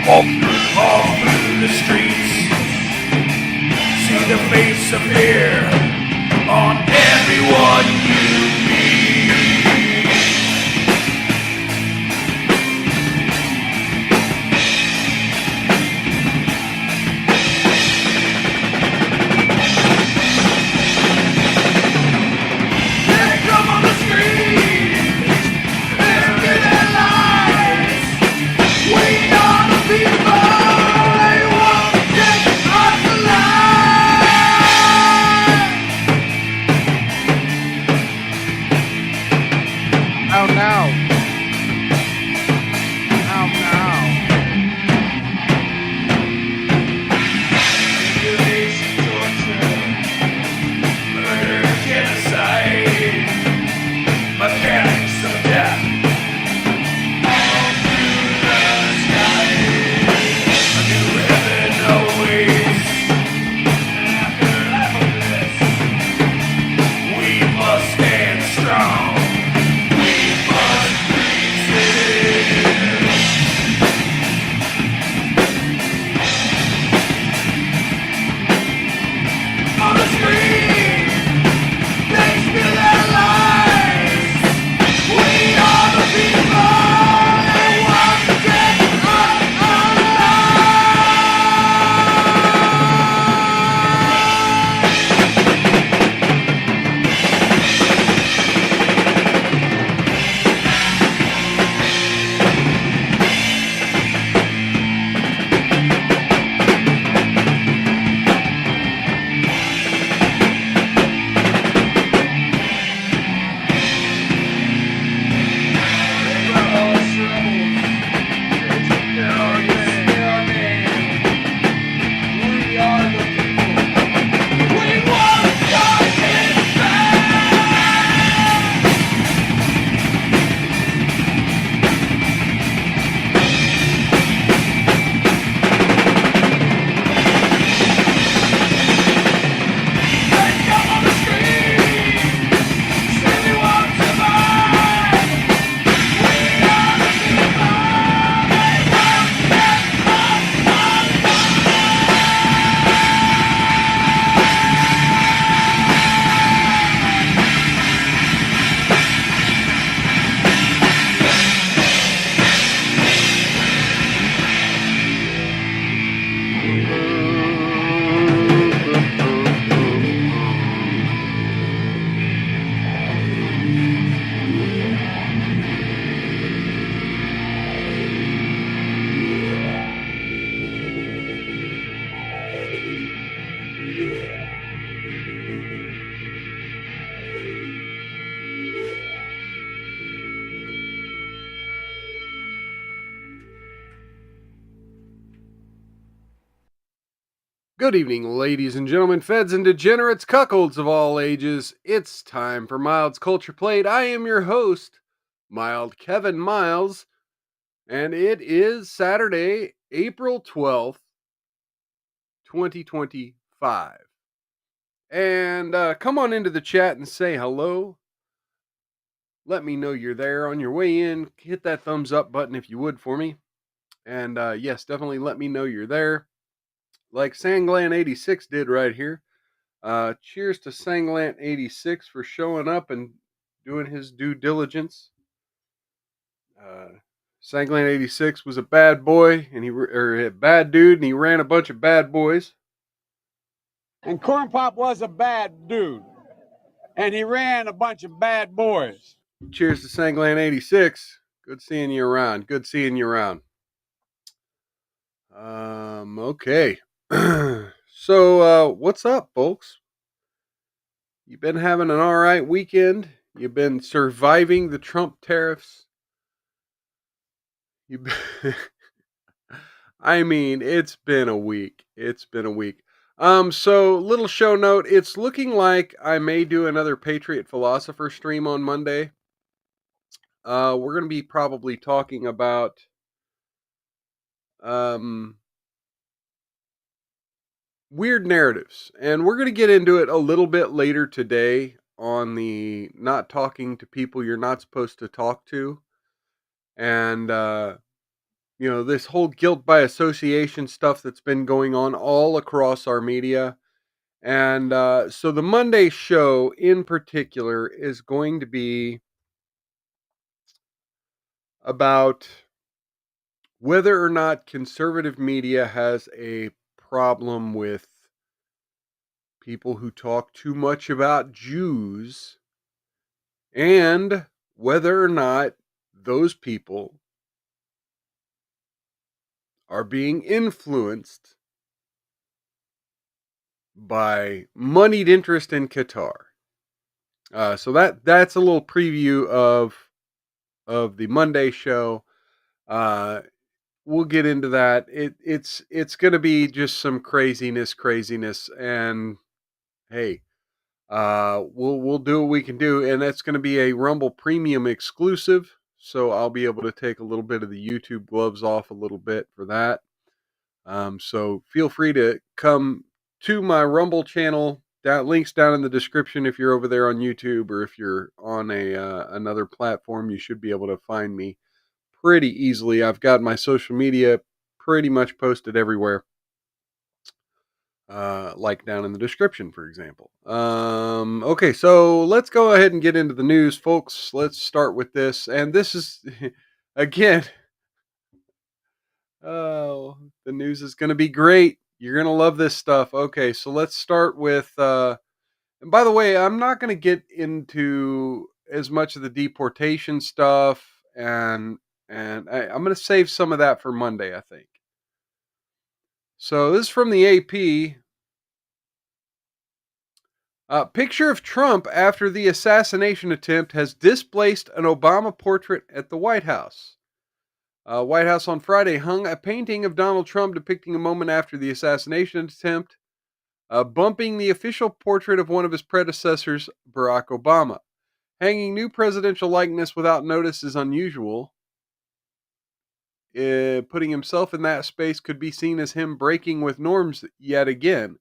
All through the streets, see the face of fear on everyone you meet. They come on the streets, living their lives. We are the people. They won't take us alive. How now? How now? Mutilation, torture, murder, genocide, mechanics of death. All through the sky, a new heaven awaits. An afterlife of this, we must stand strong. We must resist. On the street, they spill their lives. We are the people. They want to take us alive. They brought us rebels. They took their name. We are the people. We want justice back. They come on the street, say they want to buy. We are the people. They won't get us Good evening, ladies and gentlemen, feds and degenerates, cuckolds of all ages. It's time for Mild's Culture Plate. I am your host, Mild Kevin Miles, and it is Saturday, April 12th, 2025. And come on into the chat and say hello. Let me know you're there on your way in. Hit that thumbs up button if you would for me. And yes, definitely let me know you're there. Like Sanglan86 did right here. Cheers to Sanglant86 for showing up and doing his due diligence. Sanglant86 was a bad boy, and a bad dude, and he ran a bunch of bad boys. And Corn Pop was a bad dude. And he ran a bunch of bad boys. Cheers to Sanglant86. Good seeing you around. Good seeing you around. Okay. So, what's up, folks? You've been having an all right weekend. You've been surviving the Trump tariffs. I mean, it's been a week. So little show note. It's looking like I may do another Patriot Philosopher stream on Monday. We're going to be probably talking about weird narratives, and we're going to get into it a little bit later today on the not talking to people you're not supposed to talk to. And this whole guilt by association stuff that's been going on all across our media. And so the Monday show in particular is going to be about whether or not conservative media has a problem with people who talk too much about Jews, and whether or not those people are being influenced by moneyed interest in Qatar. So that's a little preview of the Monday show. We'll get into that. It's going to be just some craziness, and hey, we'll do what we can do, and that's going to be a Rumble Premium exclusive. So I'll be able to take a little bit of the YouTube gloves off a little bit for that. So feel free to come to my Rumble channel. Links down in the description if you're over there on YouTube, or if you're on another platform, you should be able to find me pretty easily. I've got my social media pretty much posted everywhere, like down in the description, for example. Okay, so let's go ahead and get into the news, folks. Let's start with this, and this is again. Oh, the news is going to be great. You're going to love this stuff. Okay, so let's start with. And by the way, I'm not going to get into as much of the deportation stuff, I'm going to save some of that for Monday, I think. So this is from the AP. Picture of Trump after the assassination attempt has displaced an Obama portrait at the White House. White House on Friday hung a painting of Donald Trump depicting a moment after the assassination attempt, bumping the official portrait of one of his predecessors, Barack Obama. Hanging new presidential likeness without notice is unusual. Putting himself in that space could be seen as him breaking with norms yet again.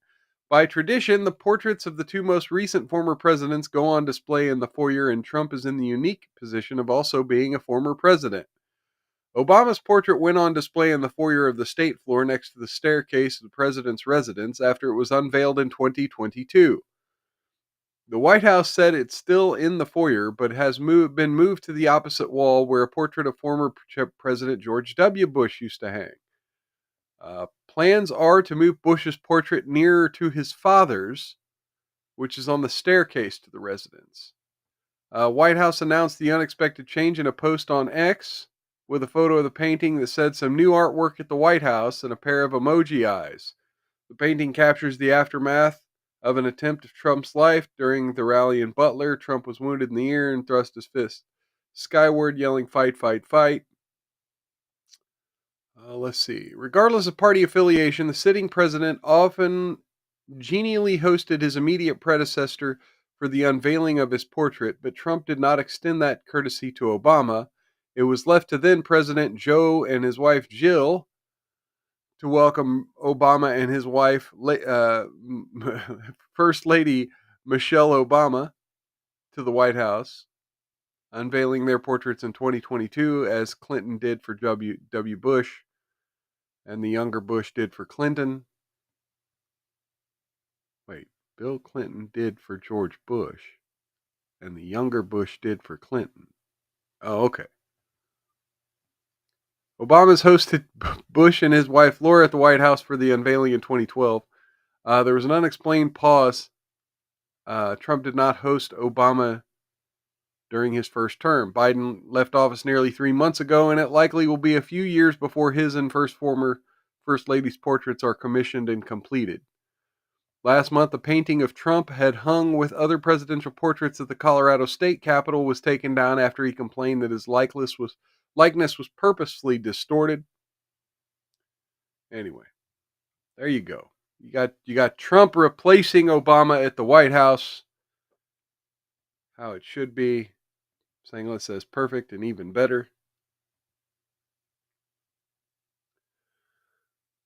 By tradition, the portraits of the two most recent former presidents go on display in the foyer, and Trump is in the unique position of also being a former president. Obama's portrait went on display in the foyer of the State floor next to the staircase of the president's residence after it was unveiled in 2022. The White House said it's still in the foyer, but has been moved to the opposite wall where a portrait of former President George W. Bush used to hang. Plans are to move Bush's portrait nearer to his father's, which is on the staircase to the residence. White House announced the unexpected change in a post on X with a photo of the painting that said some new artwork at the White House and a pair of emoji eyes. The painting captures the aftermath of an attempt of Trump's life. During the rally in Butler, Trump was wounded in the ear and thrust his fist skyward, yelling, "Fight, fight, fight." Let's see. Regardless of party affiliation, the sitting president often genially hosted his immediate predecessor for the unveiling of his portrait, but Trump did not extend that courtesy to Obama. It was left to then President Joe and his wife Jill to welcome Obama and his wife, First Lady Michelle Obama, to the White House, unveiling their portraits in 2022, as Clinton did for W. Bush and the younger Bush did for Clinton. Wait, Bill Clinton did for George Bush and the younger Bush did for Clinton. Oh, okay. Obama's hosted Bush and his wife Laura at the White House for the unveiling in 2012. There was an unexplained pause. Trump did not host Obama during his first term. Biden left office nearly 3 months ago, and it likely will be a few years before his and former First Lady's portraits are commissioned and completed. Last month, a painting of Trump had hung with other presidential portraits at the Colorado State Capitol was taken down after he complained that his likeness was purposefully distorted. Anyway, there you go. You got Trump replacing Obama at the White House. How it should be. St. Louis says perfect and even better.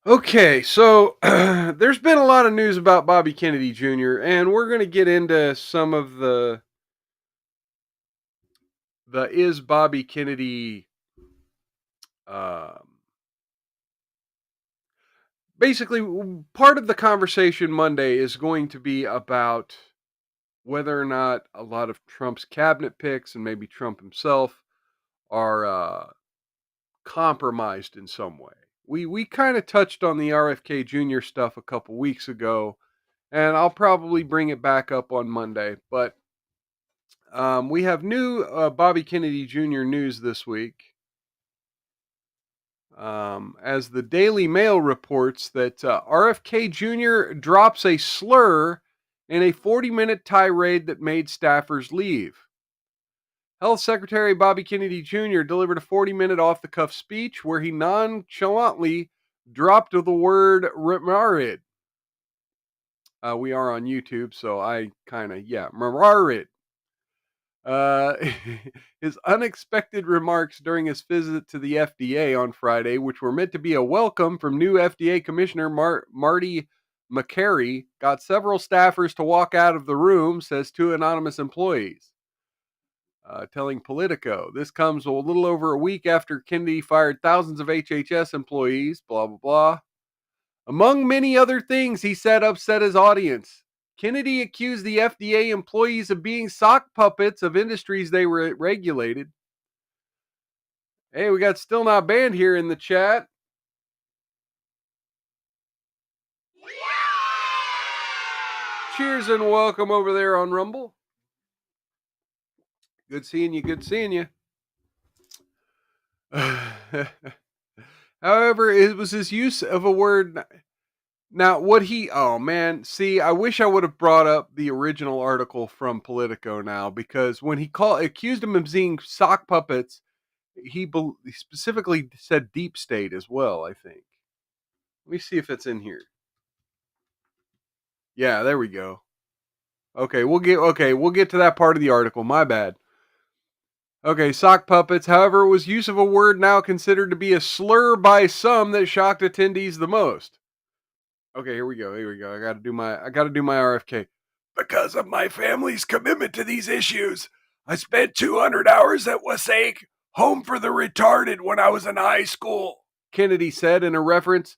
Okay, so there's been a lot of news about Bobby Kennedy Jr., and we're going to get into some of the is Bobby Kennedy basically, part of the conversation Monday is going to be about whether or not a lot of Trump's cabinet picks and maybe Trump himself are compromised in some way. We kind of touched on the RFK Jr. stuff a couple weeks ago, and I'll probably bring it back up on Monday. But we have new Bobby Kennedy Jr. news this week. As the Daily Mail reports that RFK Jr. drops a slur in a 40-minute tirade that made staffers leave. Health Secretary Bobby Kennedy Jr. delivered a 40-minute off-the-cuff speech where he nonchalantly dropped the word "Mararid." We are on YouTube, so I kind of, Mararid. His unexpected remarks during his visit to the FDA on Friday, which were meant to be a welcome from new FDA Commissioner Marty McCary, got several staffers to walk out of the room, says two anonymous employees. Telling Politico. This comes a little over a week after Kennedy fired thousands of HHS employees, blah, blah, blah. Among many other things he said upset his audience. Kennedy accused the FDA employees of being sock puppets of industries they were regulated. Hey, we got Still Not Banned here in the chat. Cheers and welcome over there on Rumble. Good seeing you. Good seeing you. However, it was his use of a word. Now, I wish I would have brought up the original article from Politico now, because when he accused him of being sock puppets, he specifically said deep state as well, I think. Let me see if it's in here. Yeah, there we go. Okay, we'll get to that part of the article. My bad. Okay, sock puppets. However, it was use of a word now considered to be a slur by some that shocked attendees the most. Okay, here we go. I got to do my RFK. Because of my family's commitment to these issues, I spent 200 hours at Wasake, home for the retarded, when I was in high school, Kennedy said in a reference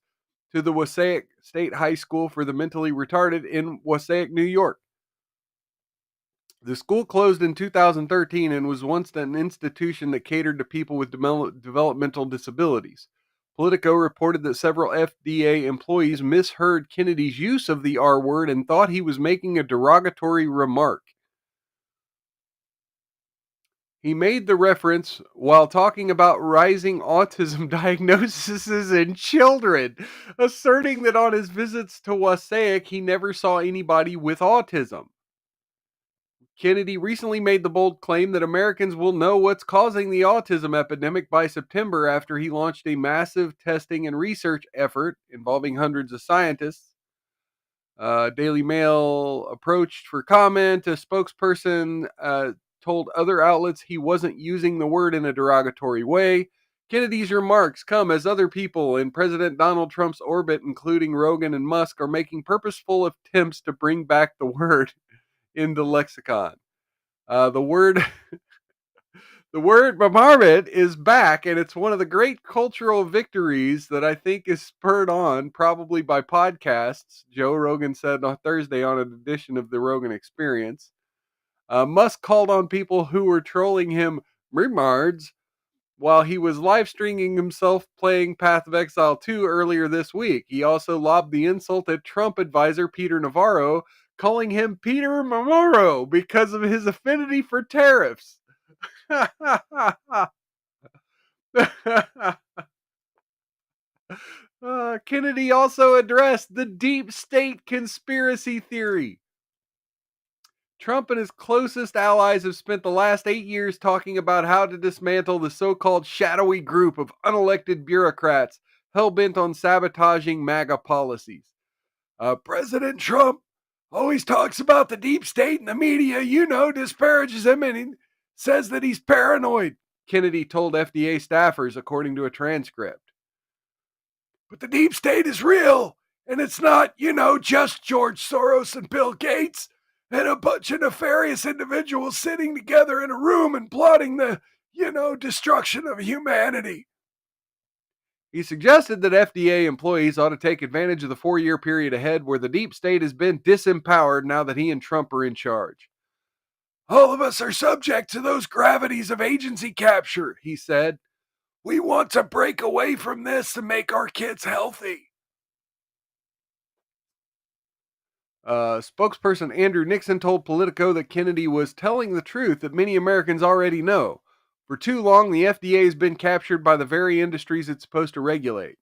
to the Wasake State High School for the Mentally Retarded in Wasake, New York. The school closed in 2013 and was once an institution that catered to people with developmental disabilities. Politico reported that several FDA employees misheard Kennedy's use of the R word and thought he was making a derogatory remark. He made the reference while talking about rising autism diagnoses in children, asserting that on his visits to Wasaic, he never saw anybody with autism. Kennedy recently made the bold claim that Americans will know what's causing the autism epidemic by September after he launched a massive testing and research effort involving hundreds of scientists. Daily Mail approached for comment. A spokesperson told other outlets he wasn't using the word in a derogatory way. Kennedy's remarks come as other people in President Donald Trump's orbit, including Rogan and Musk, are making purposeful attempts to bring back the word in the lexicon. The word Mohammed is back, and it's one of the great cultural victories that I think is spurred on probably by podcasts. Joe Rogan said on Thursday on an edition of the Rogan Experience. Musk called on people who were trolling him remards while he was live streaming himself playing Path of Exile 2 earlier this week. He also lobbed the insult at Trump advisor Peter Navarro, calling him Peter Mamoro because of his affinity for tariffs. Kennedy also addressed the deep state conspiracy theory. Trump and his closest allies have spent the last 8 years talking about how to dismantle the so-called shadowy group of unelected bureaucrats hell-bent on sabotaging MAGA policies. President Trump always talks about the deep state in the media, disparages him, and he says that he's paranoid, Kennedy told FDA staffers, according to a transcript. But the deep state is real, and it's not, just George Soros and Bill Gates and a bunch of nefarious individuals sitting together in a room and plotting the, destruction of humanity. He suggested that FDA employees ought to take advantage of the 4-year period ahead where the deep state has been disempowered now that he and Trump are in charge. All of us are subject to those gravities of agency capture, he said. We want to break away from this to make our kids healthy. Spokesperson Andrew Nixon told Politico that Kennedy was telling the truth that many Americans already know. For too long, the FDA has been captured by the very industries it's supposed to regulate.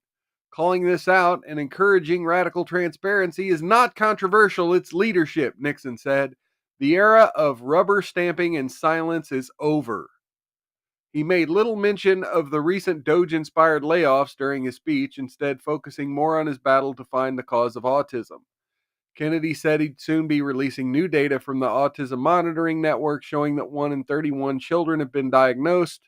Calling this out and encouraging radical transparency is not controversial, it's leadership, Nixon said. The era of rubber stamping and silence is over. He made little mention of the recent Doge-inspired layoffs during his speech, instead focusing more on his battle to find the cause of autism. Kennedy said he'd soon be releasing new data from the Autism Monitoring Network showing that 1 in 31 children have been diagnosed.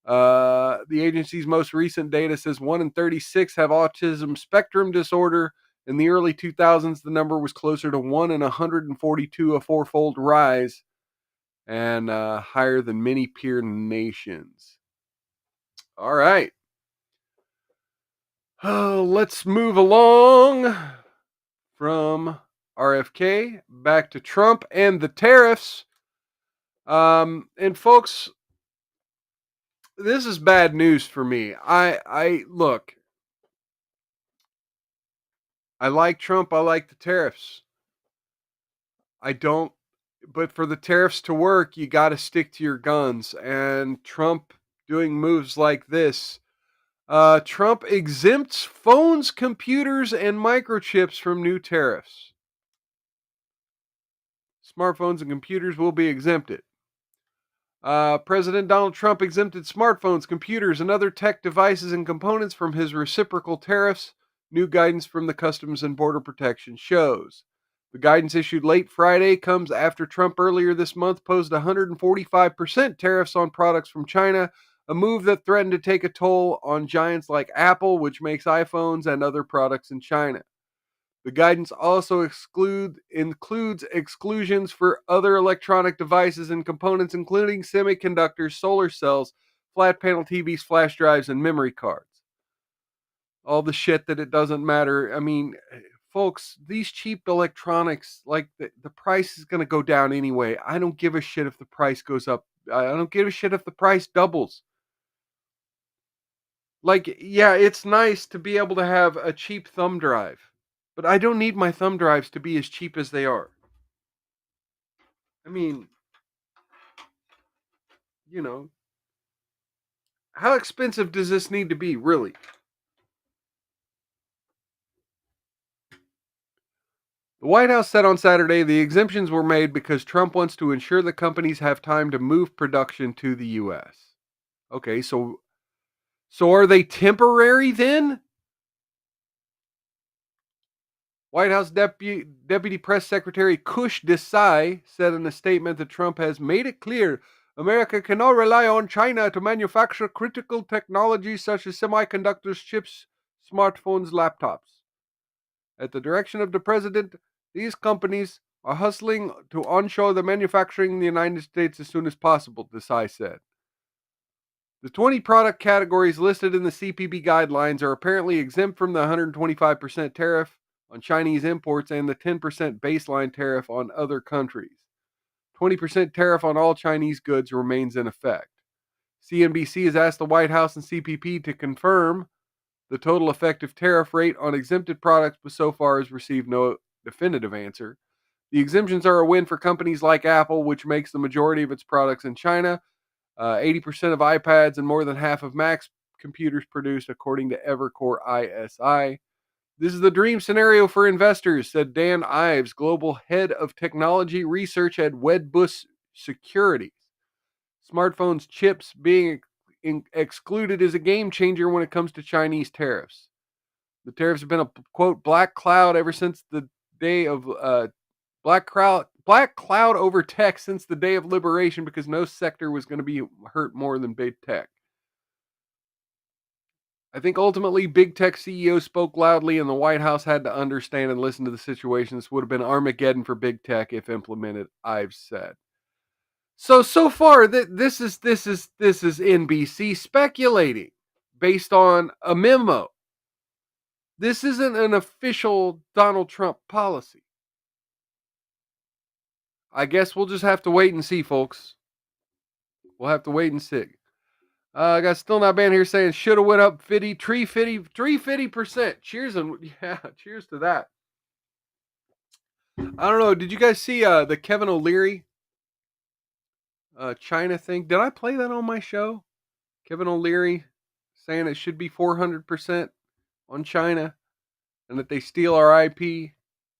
The agency's most recent data says 1 in 36 have autism spectrum disorder. In the early 2000s, the number was closer to 1 in 142, a fourfold rise, and higher than many peer nations. All right. Let's move along from RFK back to Trump and the tariffs. And folks, this is bad news for me. I look, I like Trump. I like the tariffs. But for the tariffs to work, you got to stick to your guns. And Trump doing moves like this. Trump exempts phones, computers, and microchips from new tariffs. Smartphones and computers will be exempted. President Donald Trump exempted smartphones, computers, and other tech devices and components from his reciprocal tariffs, new guidance from the Customs and Border Protection shows. The guidance issued late Friday comes after Trump earlier this month posed 145% tariffs on products from China, a move that threatened to take a toll on giants like Apple, which makes iPhones and other products in China. The guidance also includes exclusions for other electronic devices and components, including semiconductors, solar cells, flat panel TVs, flash drives, and memory cards. All the shit that it doesn't matter. I mean, folks, these cheap electronics, like the price is going to go down anyway. I don't give a shit if the price goes up. I don't give a shit if the price doubles. Like, yeah, it's nice to be able to have a cheap thumb drive. But I don't need my thumb drives to be as cheap as they are. I mean, you know, how expensive does this need to be, really? The White House said on Saturday the exemptions were made because Trump wants to ensure that companies have time to move production to the U.S. Okay, so are they temporary then? White House Deputy Press Secretary Kush Desai said in a statement that Trump has made it clear America cannot rely on China to manufacture critical technologies such as semiconductors, chips, smartphones, laptops. At the direction of the president, these companies are hustling to onshore the manufacturing in the United States as soon as possible, Desai said. The 20 product categories listed in the CPB guidelines are apparently exempt from the 125% tariff on Chinese imports and the 10% baseline tariff on other countries. 20% tariff on all Chinese goods remains in effect. CNBC has asked the White House and CPP to confirm the total effective tariff rate on exempted products, but so far has received no definitive answer. The exemptions are a win for companies like Apple, which makes the majority of its products in China. 80% of iPads and more than half of Macs computers produced, according to Evercore ISI. This is the dream scenario for investors, said Dan Ives, global head of technology research at Wedbush Securities. Smartphones chips being excluded is a game changer when it comes to Chinese tariffs. The tariffs have been a, quote, black cloud ever since the day of black cloud over tech since the day of liberation, because no sector was going to be hurt more than big tech. I think ultimately big tech CEOs spoke loudly and the White House had to understand and listen to the situation. This would have been Armageddon for big tech if implemented, I've said. So far this is NBC speculating based on a memo. This isn't an official Donald Trump policy. I guess we'll just have to wait and see, folks. We'll have to wait and see. I got Still Not Banned here saying should have went up 350%. Cheers, and yeah, cheers to that. I don't know. Did you guys see the Kevin O'Leary China thing? Did I play that on my show? Kevin O'Leary saying it should be 400% on China, and that they steal our IP. They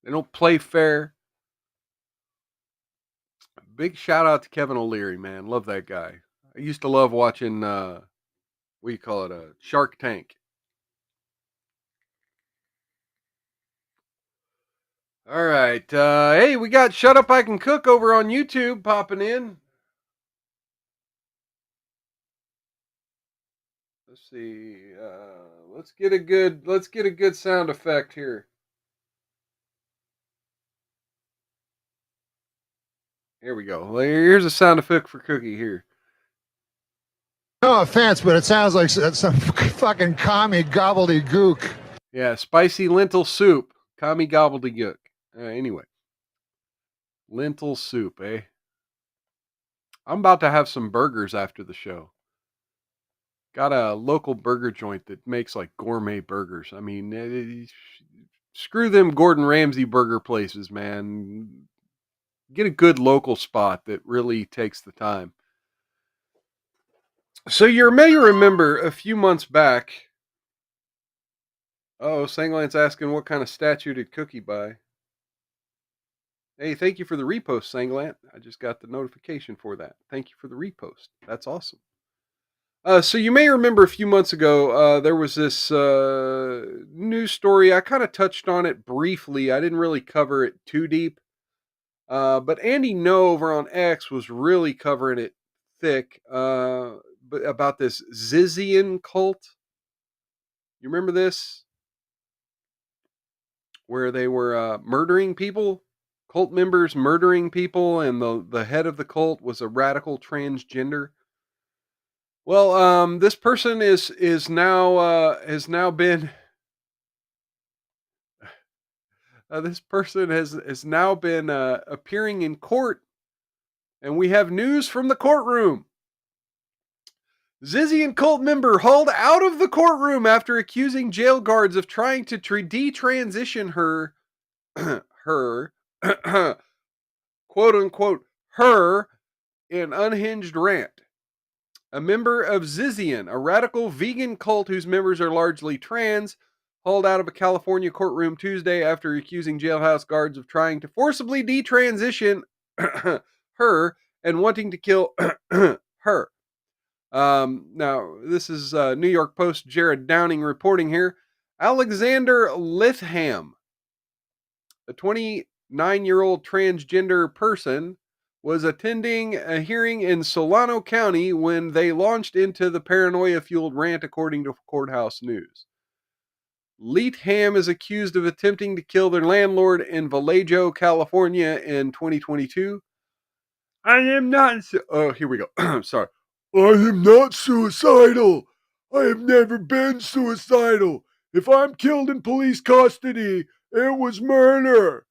don't play fair. Big shout out to Kevin O'Leary, man. Love that guy. I used to love watching, what do you call it, Shark Tank. All right. Hey, we got Shut Up I Can Cook over on YouTube popping in. Let's see. Let's get a good sound effect here. Here we go. Here's a sound effect for Cookie here. No offense, but it sounds like some fucking commie gobbledygook. Yeah, spicy lentil soup. Commie gobbledygook. Anyway. Lentil soup, eh? I'm about to have some burgers after the show. Got a local burger joint that makes like gourmet burgers. I mean, screw them Gordon Ramsay burger places, man. Get a good local spot that really takes the time. So you may remember a few months back. Oh, Sanglant's asking what kind of statue did Cookie buy? Hey, thank you for the repost, Sanglant. I just got the notification for that. Thank you for the repost. That's awesome. So you may remember a few months ago, there was this news story. I kind of touched on it briefly. I didn't really cover it too deep. But Andy No over on X was really covering it thick about this Zizian cult. You remember this? Where they were murdering people? Cult members murdering people, and the head of the cult was a radical transgender. Well, this person has now been appearing in court, and we have news from the courtroom. Zizian cult member hauled out of the courtroom after accusing jail guards of trying to detransition her, quote unquote, her, in unhinged rant. A member of Zizian, a radical vegan cult whose members are largely trans, hauled out of a California courtroom Tuesday after accusing jailhouse guards of trying to forcibly detransition her and wanting to kill her. Now, this is New York Post Jared Downing reporting here. Alexander Litham, a 29-year-old transgender person, was attending a hearing in Solano County when they launched into the paranoia-fueled rant, according to Courthouse News. Litham is accused of attempting to kill their landlord in Vallejo, California in 2022. I am not... Oh, here we go. Sorry. I am not suicidal. I have never been suicidal. If I'm killed in police custody, it was murder,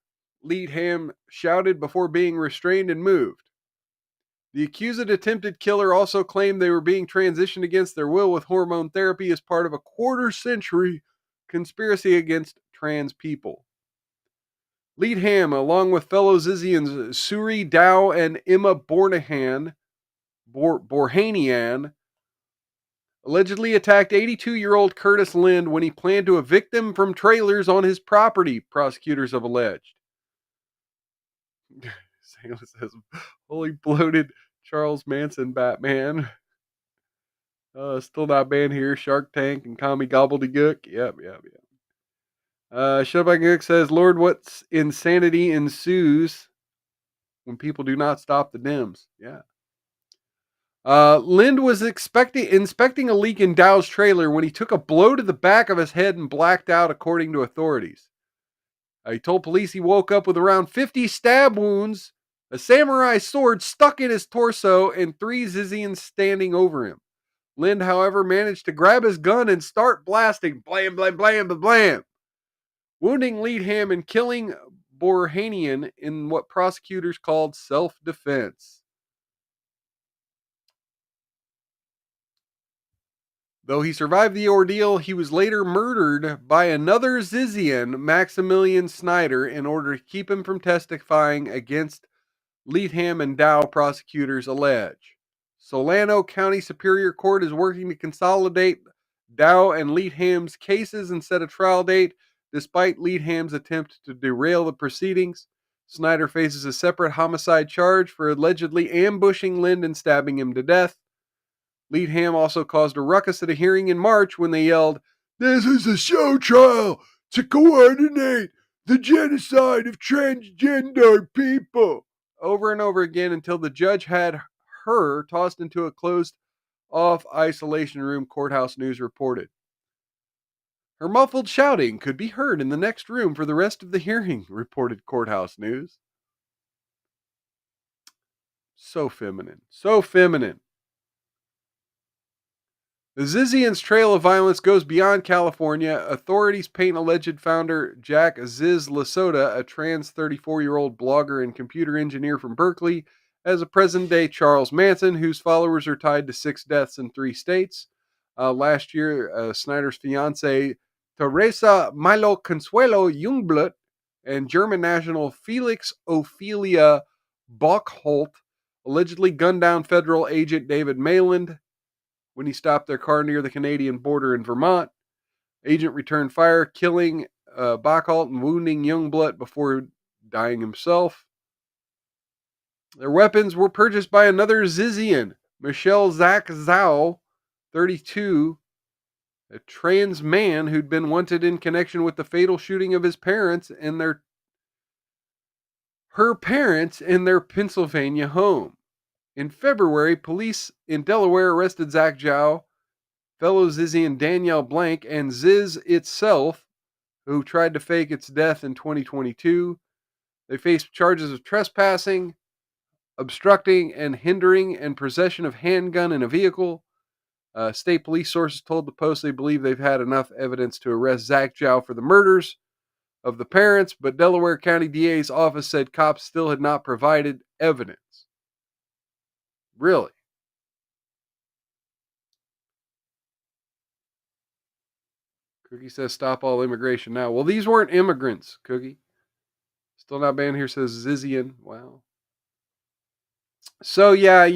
Litham shouted before being restrained and moved. The accused attempted killer also claimed they were being transitioned against their will with hormone therapy as part of a quarter-century conspiracy against trans people. Litham, along with fellow Zizians Suri Dow and Emma Borhanian, allegedly attacked 82-year-old Curtis Lind when he planned to evict them from trailers on his property, prosecutors have alleged. Sailor says, holy bloated Charles Manson Batman. Still not banned here. Shark Tank and Commie Gobbledygook. Yep. Shubbagook says, Lord, what insanity ensues when people do not stop the dims? Yeah. Lind was inspecting a leak in Dow's trailer when he took a blow to the back of his head and blacked out, according to authorities. He told police he woke up with around 50 stab wounds, a samurai sword stuck in his torso, and 3 Zizians standing over him. Lind, however, managed to grab his gun and start blasting, blam, blam, blam, blam, blam, wounding Leadham and killing Borhanian in what prosecutors called self-defense. Though he survived the ordeal, he was later murdered by another Zizian, Maximilian Snyder, in order to keep him from testifying against Leadham and Dow, prosecutors allege. Solano County Superior Court is working to consolidate Dow and Leadham's cases and set a trial date, despite Leadham's attempt to derail the proceedings. Snyder faces a separate homicide charge for allegedly ambushing Lind and stabbing him to death. Leadham also caused a ruckus at a hearing in March when they yelled, "This is a show trial to coordinate the genocide of transgender people," over and over again until the judge had her tossed into a closed-off isolation room, Courthouse News reported. Her muffled shouting could be heard in the next room for the rest of the hearing, reported Courthouse News. So feminine. So feminine. The Zizian's trail of violence goes beyond California. Authorities paint alleged founder Jack Ziz Lasota, a trans 34-year-old blogger and computer engineer from Berkeley, as a present-day Charles Manson, whose followers are tied to 6 deaths in 3 states. Last year, Snyder's fiancée, Teresa Milo Consuelo Jungblut, and German national Felix Ophelia Bockholt allegedly gunned down federal agent David Mayland when he stopped their car near the Canadian border in Vermont. Agent returned fire, killing Bockholt and wounding Youngblood before dying himself. Their weapons were purchased by another Zizian, Michelle Zach Zhao, 32, a trans man who'd been wanted in connection with the fatal shooting of his parents and her parents in their Pennsylvania home. In February, police in Delaware arrested Zach Zhao, fellow Zizian Danielle Blank, and Ziz itself, who tried to fake its death in 2022. They faced charges of trespassing, obstructing and hindering, and possession of handgun in a vehicle. State police sources told the Post they believe they've had enough evidence to arrest Zach Zhao for the murders of the parents, but Delaware County DA's office said cops still had not provided evidence. Really? Cookie says stop all immigration now. Well, these weren't immigrants, Cookie. Still not banned here, says Zizian. Wow. So, yeah,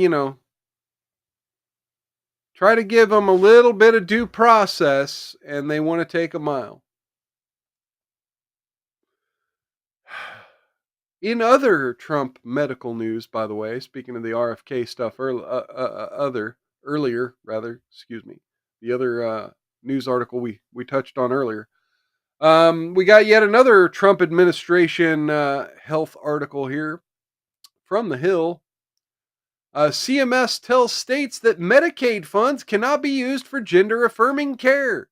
try to give them a little bit of due process, and they want to take a mile. In other Trump medical news, by the way, speaking of the RFK stuff the other news article we touched on earlier, we got yet another Trump administration health article here from The Hill. CMS tells states that Medicaid funds cannot be used for gender-affirming care.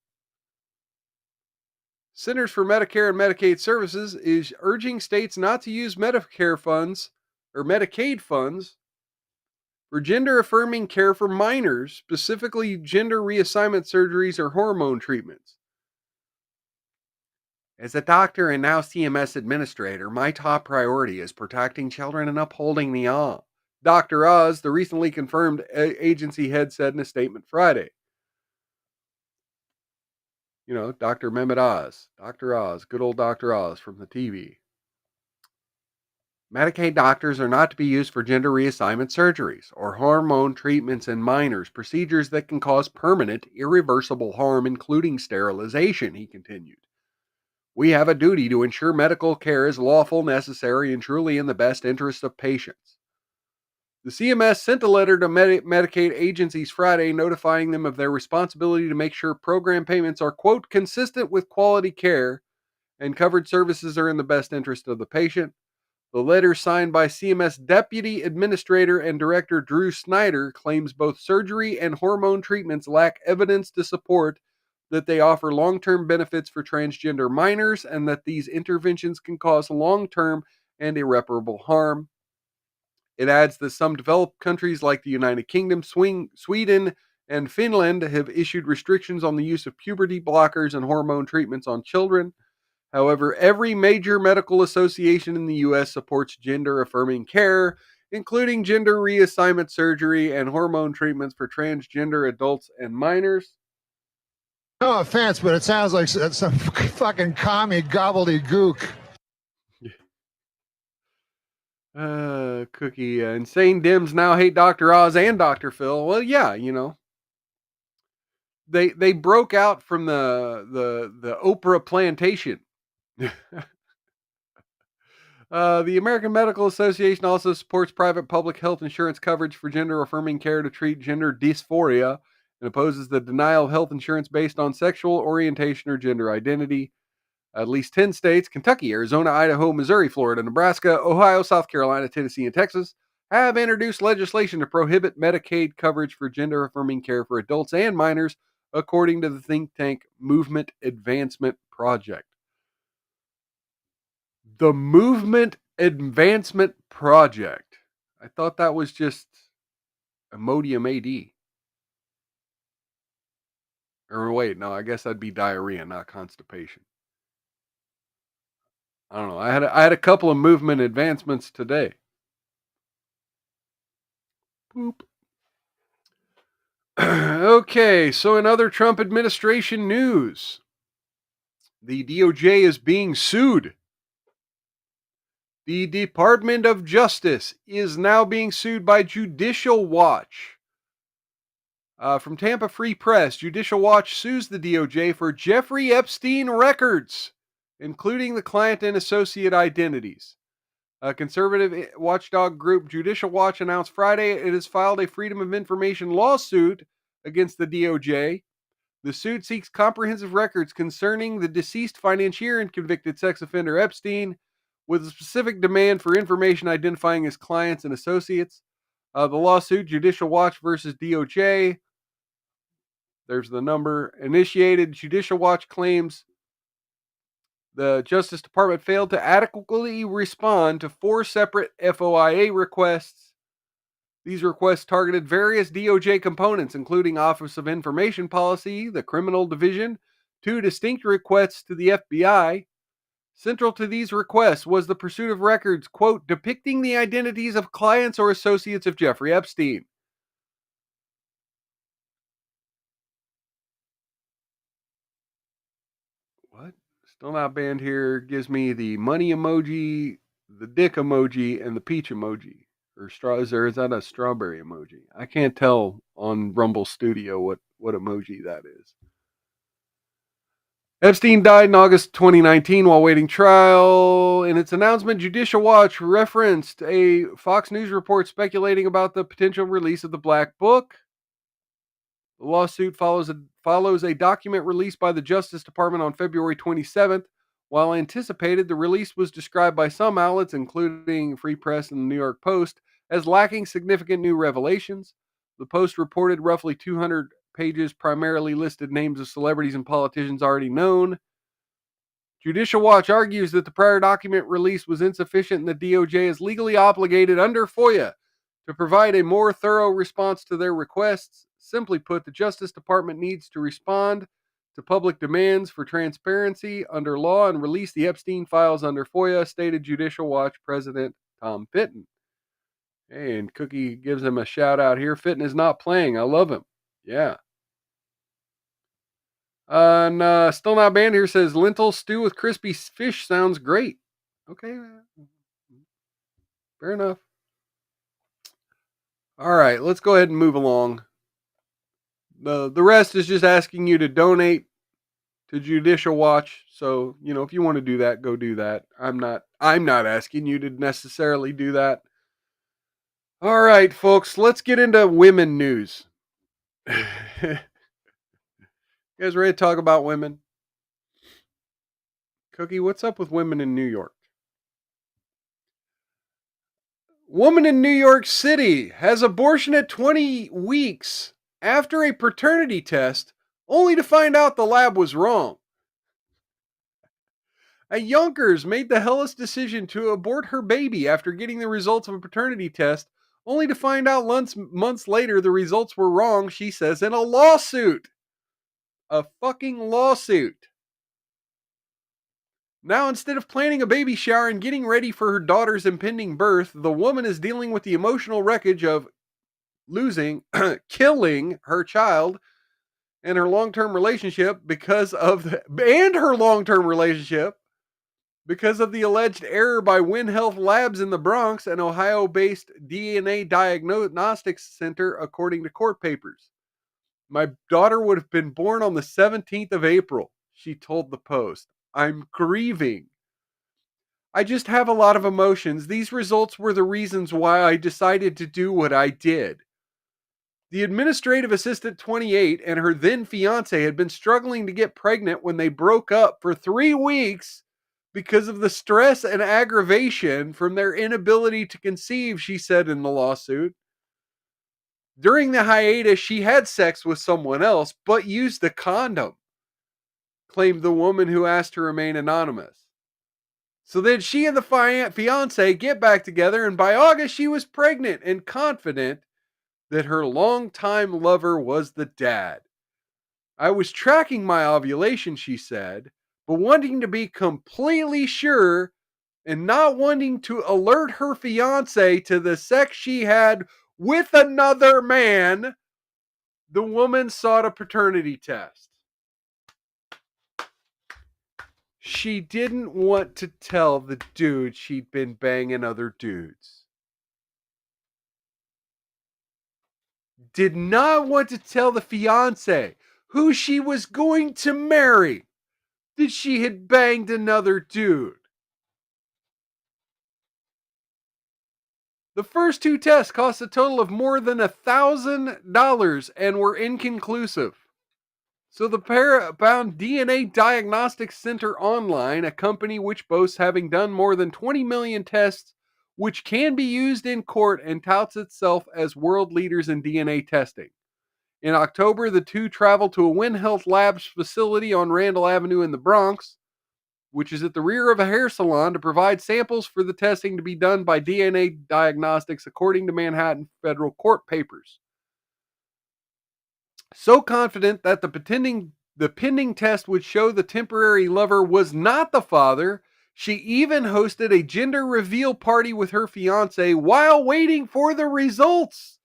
Centers for Medicare and Medicaid Services is urging states not to use Medicare funds or Medicaid funds for gender-affirming care for minors, specifically gender reassignment surgeries or hormone treatments. As a doctor and now CMS administrator, my top priority is protecting children and upholding the law, Dr. Oz, the recently confirmed agency head, said in a statement Friday. Dr. Mehmet Oz. Dr. Oz, good old Dr. Oz from the TV. Medicaid doctors are not to be used for gender reassignment surgeries or hormone treatments in minors, procedures that can cause permanent, irreversible harm, including sterilization, he continued. We have a duty to ensure medical care is lawful, necessary, and truly in the best interest of patients. The CMS sent a letter to Medicaid agencies Friday notifying them of their responsibility to make sure program payments are, quote, consistent with quality care and covered services are in the best interest of the patient. The letter, signed by CMS Deputy Administrator and Director Drew Snyder, claims both surgery and hormone treatments lack evidence to support that they offer long-term benefits for transgender minors and that these interventions can cause long-term and irreparable harm. It adds that some developed countries like the United Kingdom, Sweden, and Finland have issued restrictions on the use of puberty blockers and hormone treatments on children. However, every major medical association in the U.S. supports gender-affirming care, including gender reassignment surgery and hormone treatments for transgender adults and minors. No offense, but it sounds like some fucking commie gobbledygook. Cookie, insane Dims now hate Dr. Oz and Dr. Phil. Well, yeah, you know. They broke out from the Oprah plantation. The American Medical Association also supports private public health insurance coverage for gender-affirming care to treat gender dysphoria and opposes the denial of health insurance based on sexual orientation or gender identity. At least 10 states, Kentucky, Arizona, Idaho, Missouri, Florida, Nebraska, Ohio, South Carolina, Tennessee, and Texas, have introduced legislation to prohibit Medicaid coverage for gender-affirming care for adults and minors, according to the think tank Movement Advancement Project. The Movement Advancement Project. I thought that was just Imodium AD. Or wait, no, I guess that'd be diarrhea, not constipation. I don't know. I had a couple of movement advancements today. Boop. Okay, so in other Trump administration news, the DOJ is being sued. The Department of Justice is now being sued by Judicial Watch. From Tampa Free Press, Judicial Watch sues the DOJ for Jeffrey Epstein records, including the client and associate identities. A conservative watchdog group, Judicial Watch, announced Friday it has filed a Freedom of Information lawsuit against the DOJ. The suit seeks comprehensive records concerning the deceased financier and convicted sex offender Epstein, with a specific demand for information identifying his clients and associates. The lawsuit, Judicial Watch versus DOJ, there's the number, initiated. Judicial Watch claims the Justice Department failed to adequately respond to 4 separate FOIA requests. These requests targeted various DOJ components, including Office of Information Policy, the Criminal Division, 2 distinct requests to the FBI. Central to these requests was the pursuit of records, quote, depicting the identities of clients or associates of Jeffrey Epstein. What? Still not banned here. Gives me the money emoji, the dick emoji, and the peach emoji. Or is that a strawberry emoji? I can't tell on Rumble Studio what emoji that is. Epstein died in August 2019 while waiting trial. In its announcement, Judicial Watch referenced a Fox News report speculating about the potential release of the Black Book. The lawsuit follows a document released by the Justice Department on February 27th. While anticipated, the release was described by some outlets, including Free Press and the New York Post, as lacking significant new revelations. The Post reported roughly 200 pages primarily listed names of celebrities and politicians already known. Judicial Watch argues that the prior document release was insufficient and the DOJ is legally obligated under FOIA to provide a more thorough response to their requests. Simply put, the Justice Department needs to respond to public demands for transparency under law and release the Epstein files under FOIA, stated Judicial Watch President Tom Fitton. Hey, and Cookie gives him a shout out here. Fitton is not playing. I love him. Yeah. And still not banned here says lentil stew with crispy fish sounds great. Okay. Fair enough. All right, let's go ahead and move along. The rest is just asking you to donate to Judicial Watch. So, you know, if you want to do that, go do that. I'm not asking you to necessarily do that. All right, folks, let's get into women news. You guys ready to talk about women? Cookie, what's up with women in New York? Woman in New York City has abortion at 20 weeks after a paternity test, only to find out the lab was wrong. A Yonkers made the hellish decision to abort her baby after getting the results of a paternity test, only to find out months later the results were wrong, she says, in a lawsuit. A fucking lawsuit. Now, instead of planning a baby shower and getting ready for her daughter's impending birth, the woman is dealing with the emotional wreckage of killing her child and her long-term relationship because of the alleged error by Wynn Health Labs in the Bronx, an Ohio-based DNA diagnostics center, according to court papers. My daughter would have been born on the 17th of April, she told the Post. I'm grieving. I just have a lot of emotions. These results were the reasons why I decided to do what I did. The administrative assistant, 28, and her then fiance had been struggling to get pregnant when they broke up for 3 weeks because of the stress and aggravation from their inability to conceive, she said in the lawsuit. During the hiatus, she had sex with someone else, but used a condom, claimed the woman who asked to remain anonymous. So then she and the fiance get back together, and by August she was pregnant and confident that her longtime lover was the dad. I was tracking my ovulation, she said, but wanting to be completely sure and not wanting to alert her fiance to the sex she had with another man, the woman sought a paternity test. She didn't want to tell the dude she'd been banging other dudes. Did not want to tell the fiance, who she was going to marry, that she had banged another dude. The first 2 tests cost a total of more than $1,000 and were inconclusive. So the pair found DNA Diagnostics Center Online, a company which boasts having done more than 20 million tests, which can be used in court, and touts itself as world leaders in DNA testing. In October, the two traveled to a Wynn Health Labs facility on Randall Avenue in the Bronx, which is at the rear of a hair salon, to provide samples for the testing to be done by DNA Diagnostics, according to Manhattan federal court papers. So confident that the pending test would show the temporary lover was not the father, she even hosted a gender reveal party with her fiance while waiting for the results.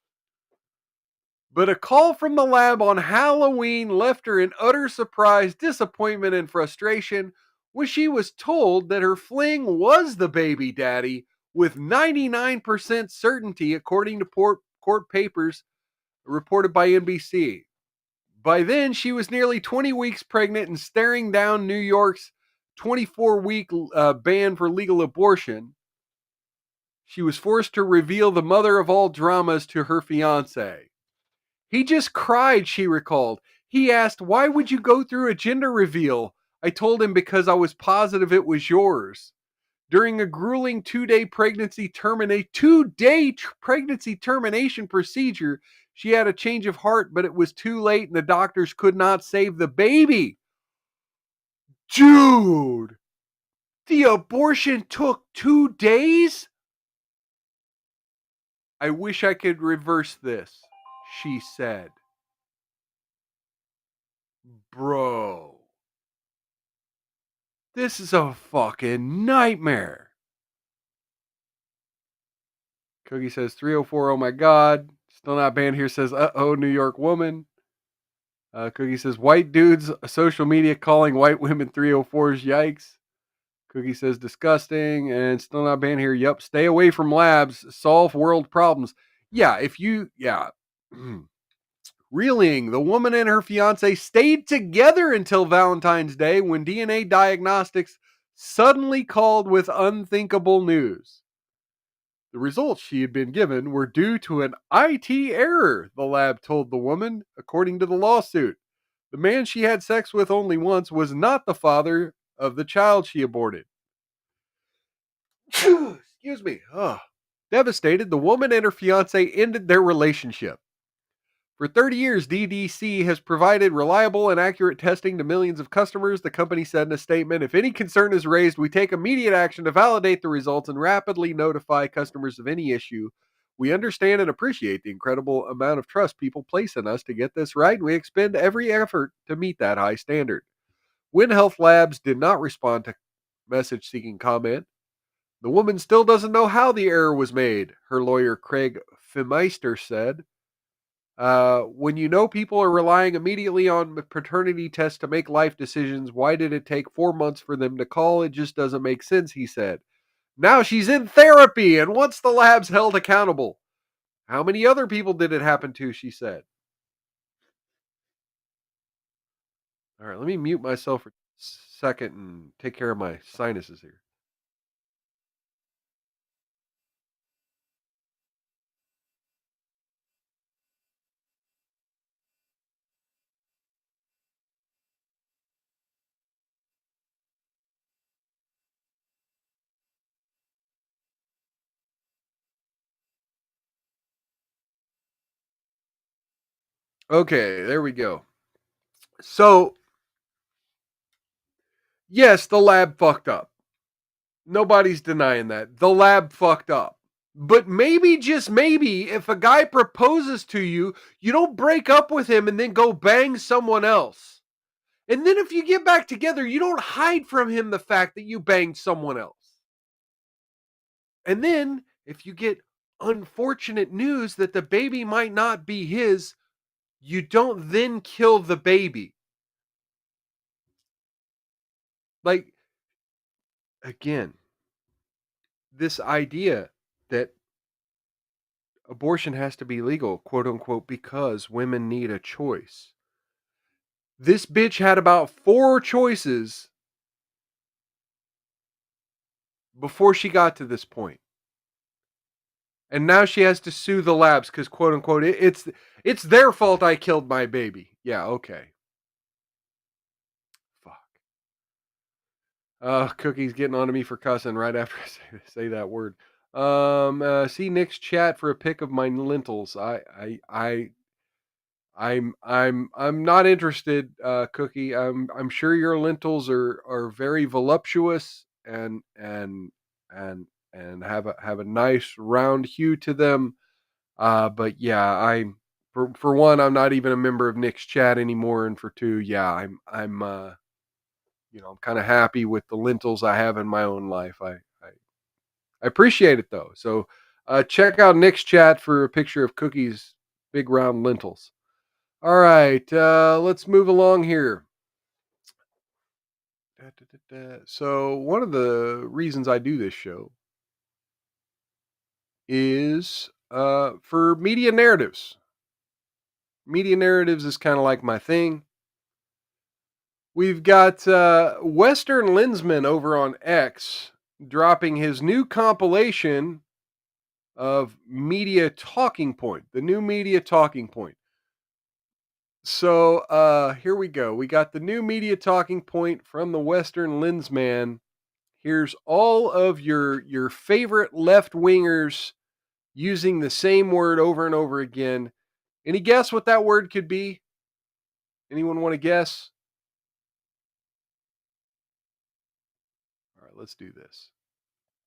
But a call from the lab on Halloween left her in utter surprise, disappointment, and frustration when she was told that her fling was the baby daddy with 99% certainty, according to court papers reported by NBC. By then, she was nearly 20 weeks pregnant and staring down New York's 24-week ban for legal abortion. She was forced to reveal the mother of all dramas to her fiancé. He just cried, she recalled. He asked, "Why would you go through a gender reveal?" I told him because I was positive it was yours. During a grueling 2-day pregnancy termination procedure, she had a change of heart, but it was too late and the doctors could not save the baby. Dude, the abortion took 2 days? I wish I could reverse this, she said. Bro, this is a fucking nightmare. Cookie says 304, oh my God. Still not banned here, says, uh-oh, New York woman. Cookie says, white dudes, social media calling white women 304s, yikes. Cookie says, disgusting. And still not banned here, yep, stay away from labs, solve world problems. Yeah, Reeling, the woman and her fiance stayed together until Valentine's Day when DNA Diagnostics suddenly called with unthinkable news. The results she had been given were due to an IT error, the lab told the woman, according to the lawsuit. The man she had sex with only once was not the father of the child she aborted. Excuse me. Devastated, the woman and her fiance ended their relationship. For 30 years, DDC has provided reliable and accurate testing to millions of customers, the company said in a statement. If any concern is raised, we take immediate action to validate the results and rapidly notify customers of any issue. We understand and appreciate the incredible amount of trust people place in us to get this right, and we expend every effort to meet that high standard. Win Health Labs did not respond to message seeking comment. The woman still doesn't know how the error was made, her lawyer Craig Fimeister said. When you know people are relying immediately on paternity tests to make life decisions, why did it take 4 months for them to call? It just doesn't make sense, he said. Now she's in therapy and wants the labs held accountable. How many other people did it happen to, she said. All right, let me mute myself for a second and take care of my sinuses here. Okay, there we go. So, yes, the lab fucked up. Nobody's denying that. The lab fucked up. But maybe, just maybe, if a guy proposes to you, you don't break up with him and then go bang someone else. And then if you get back together, you don't hide from him the fact that you banged someone else. And then if you get unfortunate news that the baby might not be his, you don't then kill the baby. Like, again, this idea that abortion has to be legal, quote unquote, because women need a choice. This bitch had about 4 choices before she got to this point. And now she has to sue the labs because, quote unquote, it's their fault I killed my baby. Yeah, okay. Fuck. Cookie's getting on to me for cussing right after I say that word. See Nick's chat for a pic of my lentils. I'm not interested, Cookie. I'm sure your lentils are very voluptuous and have a nice round hue to them. But yeah, for one, I'm not even a member of Nick's chat anymore, and for two, yeah, I'm I'm kind of happy with the lentils I have in my own life. I appreciate it though. So check out Nick's chat for a picture of Cookie's big round lentils. All right, let's move along here. So one of the reasons I do this show is for media narratives. Media narratives is kind of like my thing. We've got Western Lensman over on X dropping his new compilation of Media Talking Point, the new Media Talking Point. So here we go. We got the new Media Talking Point from the Western Lensman. Here's all of your favorite left-wingers using the same word over and over again. Any guess what that word could be? Anyone want to guess? All right, let's do this.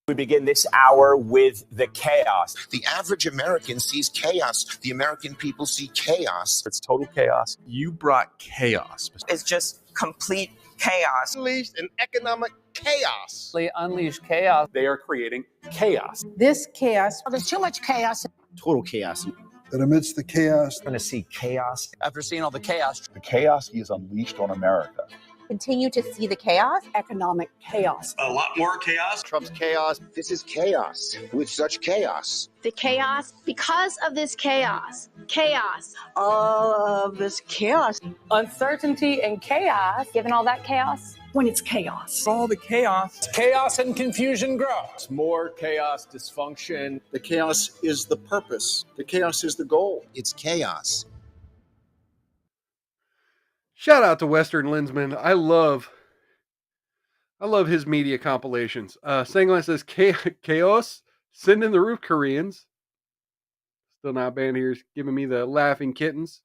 We begin this hour with the chaos. The average American sees chaos. The American people see chaos. It's total chaos. You brought chaos. It's just complete chaos. Unleashed an economic chaos. They unleash chaos. They are creating chaos. This chaos. There's too much chaos. Total chaos. That amidst the chaos, We're going to see chaos. After seeing all the chaos, The chaos is unleashed on America. Continue to see the chaos. Economic chaos. A lot more chaos. Trump's chaos. This is chaos. With such chaos. The chaos, because of this chaos. Chaos. All of this chaos. Uncertainty and chaos. Given all that chaos. When it's chaos. All the chaos. Chaos and confusion grows. More chaos, dysfunction. the chaos is the purpose. The chaos is the goal. It's chaos. Shout out to Western Lensman. I love his media compilations. Sanglan says chaos. Send in the roof Koreans. Still not banned here. Giving me the laughing kittens.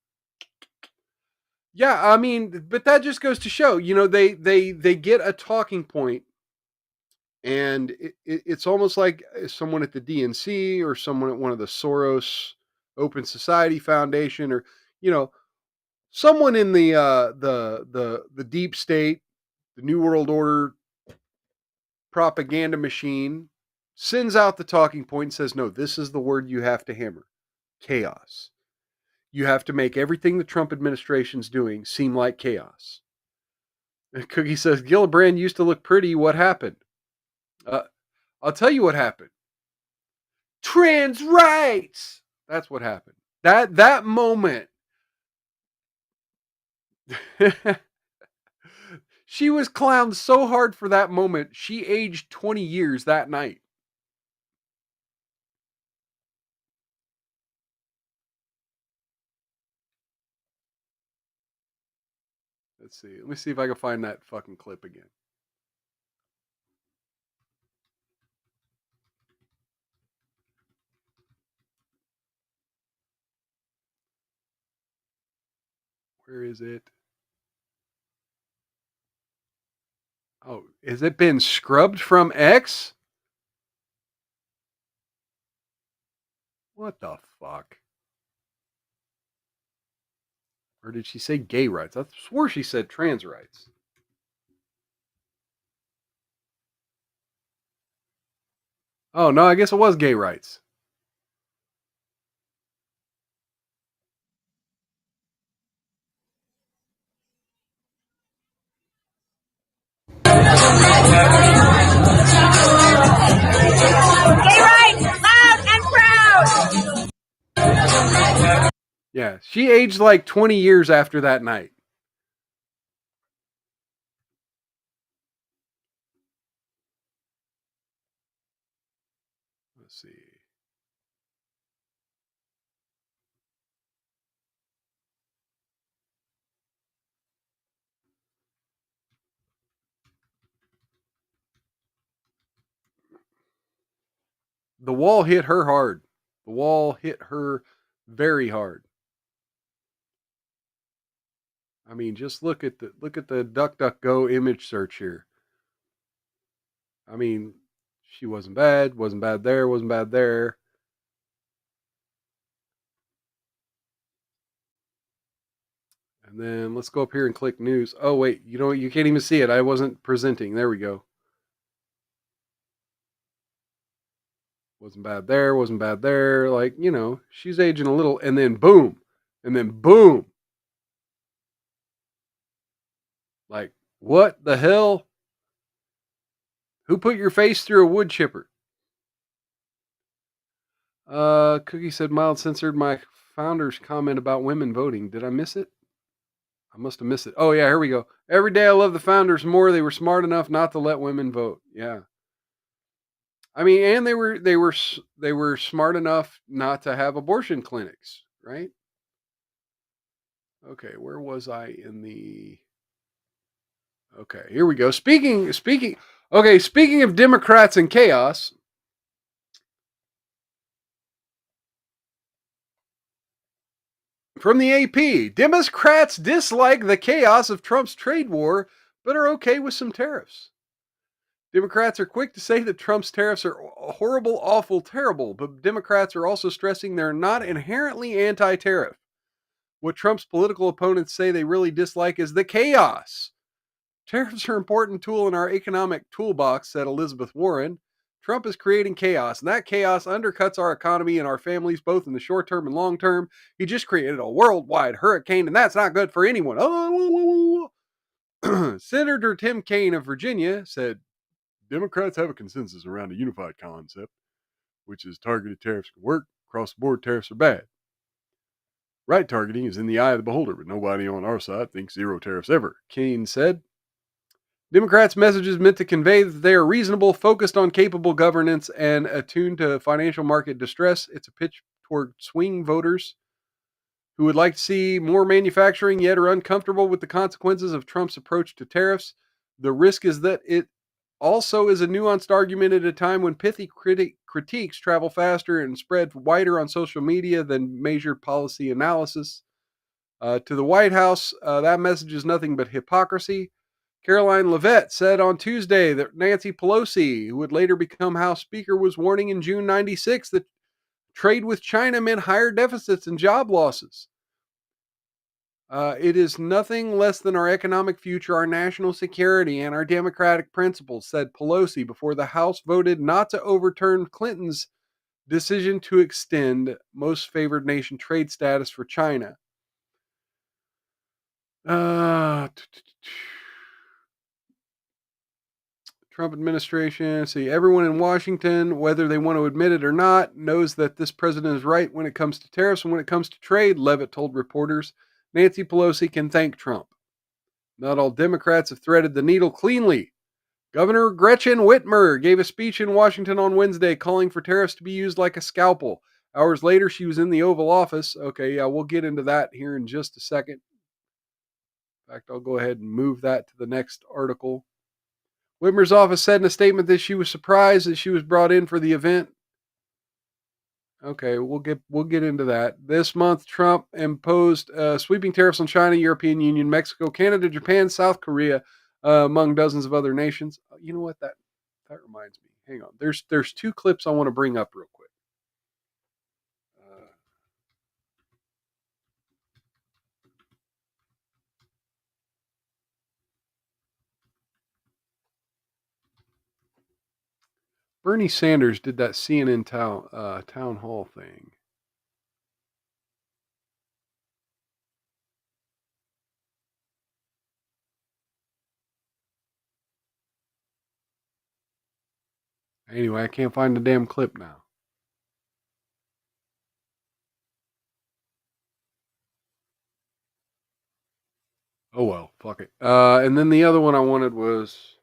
Yeah, I mean, but that just goes to show, they get a talking point And it's almost like someone at the DNC or someone at one of the Soros Open Society Foundation, or, you know, someone in the deep state, the New World Order propaganda machine, sends out the talking point and says, no, this is the word you have to hammer: chaos. You have to make everything the Trump administration's doing seem like chaos. And Cookie says, Gillibrand used to look pretty. What happened? I'll tell you what happened. Trans rights. That's what happened. That moment. She was clowned so hard for that moment, she aged 20 years that night. Let's see. Let me see if I can find that fucking clip again. Where is it? Oh, has it been scrubbed from X? What the fuck? Or did she say gay rights? I swore she said trans rights. Oh, no, I guess it was gay rights. Gay rights, loud and proud. Yeah, she aged like 20 years after that night. Let's see. The wall hit her hard. The wall hit her very hard. I mean, just look at the DuckDuckGo image search here. I mean, she wasn't bad there, wasn't bad there. And then let's go up here and click news. Oh, wait, you know, you can't even see it. I wasn't presenting. There we go. Wasn't bad there, wasn't bad there. Like, you know, she's aging a little, and then boom. And then boom. Like, what the hell? Who put your face through a wood chipper? Cookie said mild censored my founder's comment about women voting. Did I miss it? I must have missed it. Oh, yeah, here we go. Every day I love the founders more. They were smart enough not to let women vote. Yeah. I mean, and they were smart enough not to have abortion clinics, right? Okay, where was I in the... Okay, here we go. Speaking of Democrats and chaos, from the AP, Democrats dislike the chaos of Trump's trade war, but are okay with some tariffs. Democrats are quick to say that Trump's tariffs are horrible, awful, terrible, but Democrats are also stressing they're not inherently anti-tariff. What Trump's political opponents say they really dislike is the chaos. Tariffs are an important tool in our economic toolbox, said Elizabeth Warren. Trump is creating chaos, and that chaos undercuts our economy and our families, both in the short term and long term. He just created a worldwide hurricane, and that's not good for anyone. Senator Tim Kaine of Virginia said, Democrats have a consensus around a unified concept, which is targeted tariffs can work, across-the-board tariffs are bad. Right targeting is in the eye of the beholder, but nobody on our side thinks zero tariffs ever, Kaine said. Democrats' message is meant to convey that they are reasonable, focused on capable governance, and attuned to financial market distress. It's a pitch toward swing voters who would like to see more manufacturing, yet are uncomfortable with the consequences of Trump's approach to tariffs. The risk is that it also is a nuanced argument at a time when pithy critiques travel faster and spread wider on social media than measured policy analysis. To the White House, that message is nothing but hypocrisy. Caroline Leavitt said on Tuesday that Nancy Pelosi, who would later become House Speaker, was warning in June 96 that trade with China meant higher deficits and job losses. It is nothing less than our economic future, our national security, and our democratic principles, said Pelosi before the House voted not to overturn Clinton's decision to extend most favored nation trade status for China. Trump administration, see, everyone in Washington, whether they want to admit it or not, knows that this president is right when it comes to tariffs and when it comes to trade, Leavitt told reporters. Nancy Pelosi can thank Trump. Not all Democrats have threaded the needle cleanly. Governor Gretchen Whitmer gave a speech in Washington on Wednesday calling for tariffs to be used like a scalpel. Hours later, she was in the Oval Office. Okay, yeah, we'll get into that here in just a second. In fact, I'll go ahead and move that to the next article. Whitmer's office said in a statement that she was surprised that she was brought in for the event. Okay, we'll get into that. This month, Trump imposed sweeping tariffs on China, European Union, Mexico, Canada, Japan, South Korea, among dozens of other nations. You know what? That reminds me. Hang on. There's two clips I want to bring up real quick. Bernie Sanders did that CNN town hall thing. Anyway, I can't find the damn clip now. Oh well, fuck it. And then the other one I wanted was...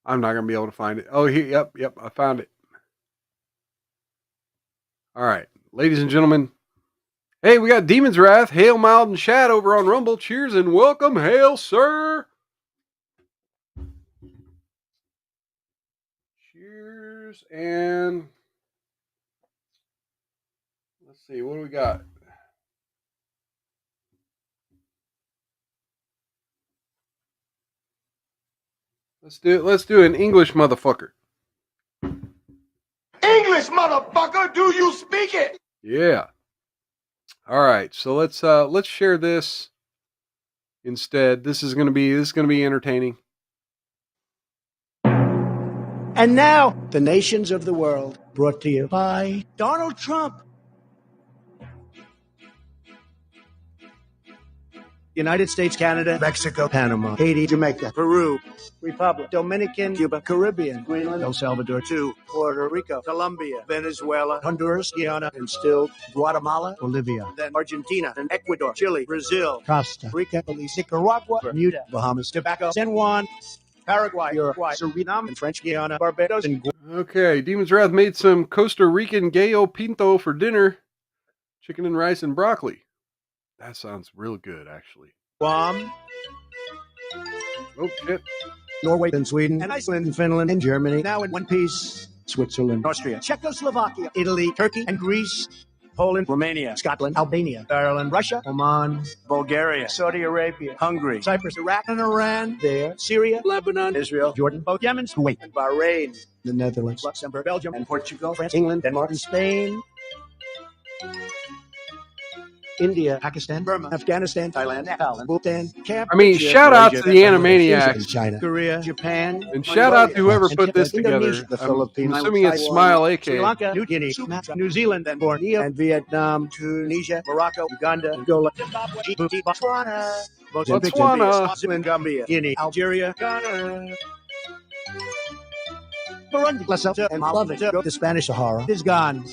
I'm not going to be able to find it. Oh, here, yep, I found it. All right, ladies and gentlemen. Hey, we got Demon's Wrath, Hail, Mild, and Shad over on Rumble. Cheers and welcome. Hail, sir. Cheers. And let's see, what do we got? Let's do an English motherfucker. English, motherfucker, do you speak it? Yeah. All right, so let's share this instead. This is gonna be entertaining. And now, the nations of the world, brought to you by Donald Trump. United States, Canada, Mexico, Panama, Haiti, Jamaica, Peru, Republic, Dominican, Cuba, Caribbean, Greenland, El Salvador, Puerto Rico, Colombia, Venezuela, Honduras, Guyana, and still Guatemala, Bolivia, then Argentina, and Ecuador, Chile, Brazil, Costa Rica, Belize, Nicaragua, Bermuda, Bahamas, Tobacco, San Juan, Paraguay, Uruguay, Suriname, and French Guiana, Barbados, and Okay, Demon's Wrath made some Costa Rican gallo pinto for dinner. Chicken and rice and broccoli. That sounds real good, actually. Guam. Oh, shit. Norway and Sweden and Iceland and Finland and Germany, now in one piece. Switzerland, Austria, Czechoslovakia, Italy, Turkey and Greece, Poland, Romania, Scotland, Albania, Ireland, Russia, Oman, Bulgaria, Saudi Arabia, Hungary, Cyprus, Iraq, and Iran, there, Syria, Lebanon, Israel, Jordan, both Yemen, Kuwait, and Bahrain, the Netherlands, Luxembourg, Belgium, and Portugal, France, England, Denmark, and Spain, India, Pakistan, Burma, Afghanistan, Thailand, Nepal, and Bhutan, Cambodia, shout out to the Animaniacs, China, Korea, Japan, and shout out to whoever put this together. The Philippines, I'm assuming it's Smile AK. Sri Lanka, New Guinea, Sumatra, New Zealand, and Borneo, and Vietnam, Tunisia, Morocco, Uganda, Angola, Zimbabwe, Djibouti, Botswana, Mozambique, Zambia, Gambia, Guinea, Algeria, Ghana, Burundi, Lesotho, and Malawi. Go to Spanish Sahara is gone.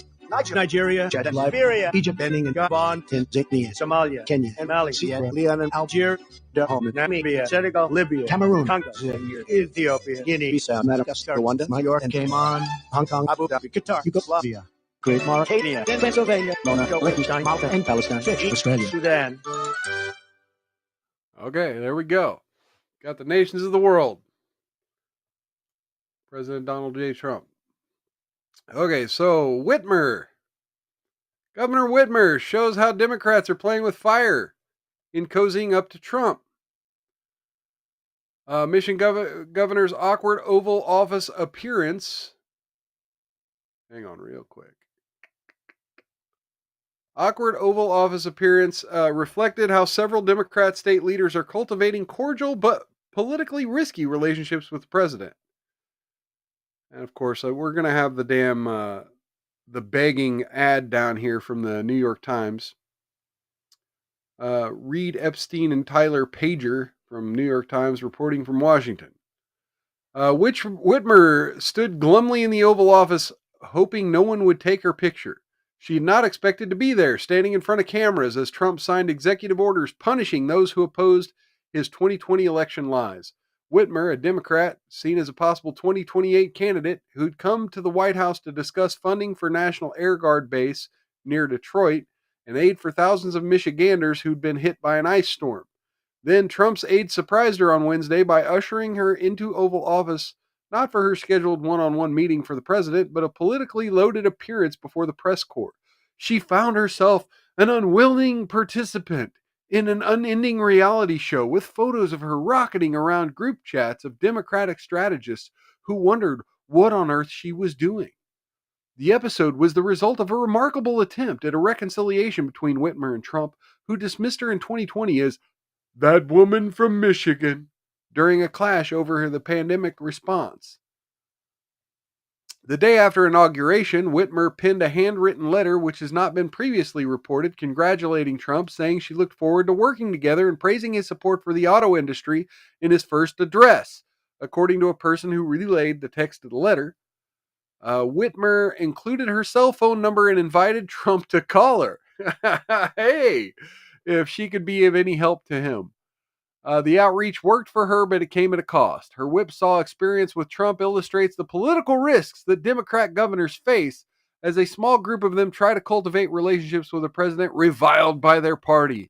Nigeria, Chad, Liberia, Egypt, Benin, and Gabon, Tanzania, Somalia, Kenya, and Mali, Sierra Leone, and Algeria, Namibia, Senegal, Libya, Cameroon, Congo, Zaire, Ethiopia, Guinea, Bissau, Madagascar, Rwanda, Majorca, and Cayman, Hong Kong, Abu Dhabi, Qatar, Yugoslavia, Great Mauritania, Pennsylvania, Monaco, Liechtenstein, Malta, and Palestine, Fiji, Australia, Sudan. Okay, there we go. Got the nations of the world. President Donald J. Trump. Okay, so Whitmer. Governor Whitmer shows how Democrats are playing with fire in cozying up to Trump. Michigan governor's awkward Oval Office appearance. Hang on real quick. Awkward Oval Office appearance reflected how several Democrat state leaders are cultivating cordial but politically risky relationships with the president. And of course, we're going to have the damn the begging ad down here from the New York Times. Reed Epstein and Tyler Pager from New York Times reporting from Washington. Whitmer stood glumly in the Oval Office, hoping no one would take her picture. She had not expected to be there, standing in front of cameras as Trump signed executive orders punishing those who opposed his 2020 election lies. Whitmer, a Democrat, seen as a possible 2028 candidate, who'd come to the White House to discuss funding for National Air Guard base near Detroit and aid for thousands of Michiganders who'd been hit by an ice storm. Then Trump's aide surprised her on Wednesday by ushering her into Oval Office, not for her scheduled one-on-one meeting for the president, but a politically loaded appearance before the press corps. She found herself an unwilling participant in an unending reality show with photos of her rocketing around group chats of Democratic strategists who wondered what on earth she was doing. The episode was the result of a remarkable attempt at a reconciliation between Whitmer and Trump, who dismissed her in 2020 as that woman from Michigan during a clash over the pandemic response. The day after inauguration, Whitmer penned a handwritten letter which has not been previously reported, congratulating Trump, saying she looked forward to working together and praising his support for the auto industry in his first address. According to a person who relayed the text of the letter, Whitmer included her cell phone number and invited Trump to call her. Hey, if she could be of any help to him. The outreach worked for her, but it came at a cost. Her whipsaw experience with Trump illustrates the political risks that Democrat governors face as a small group of them try to cultivate relationships with a president reviled by their party.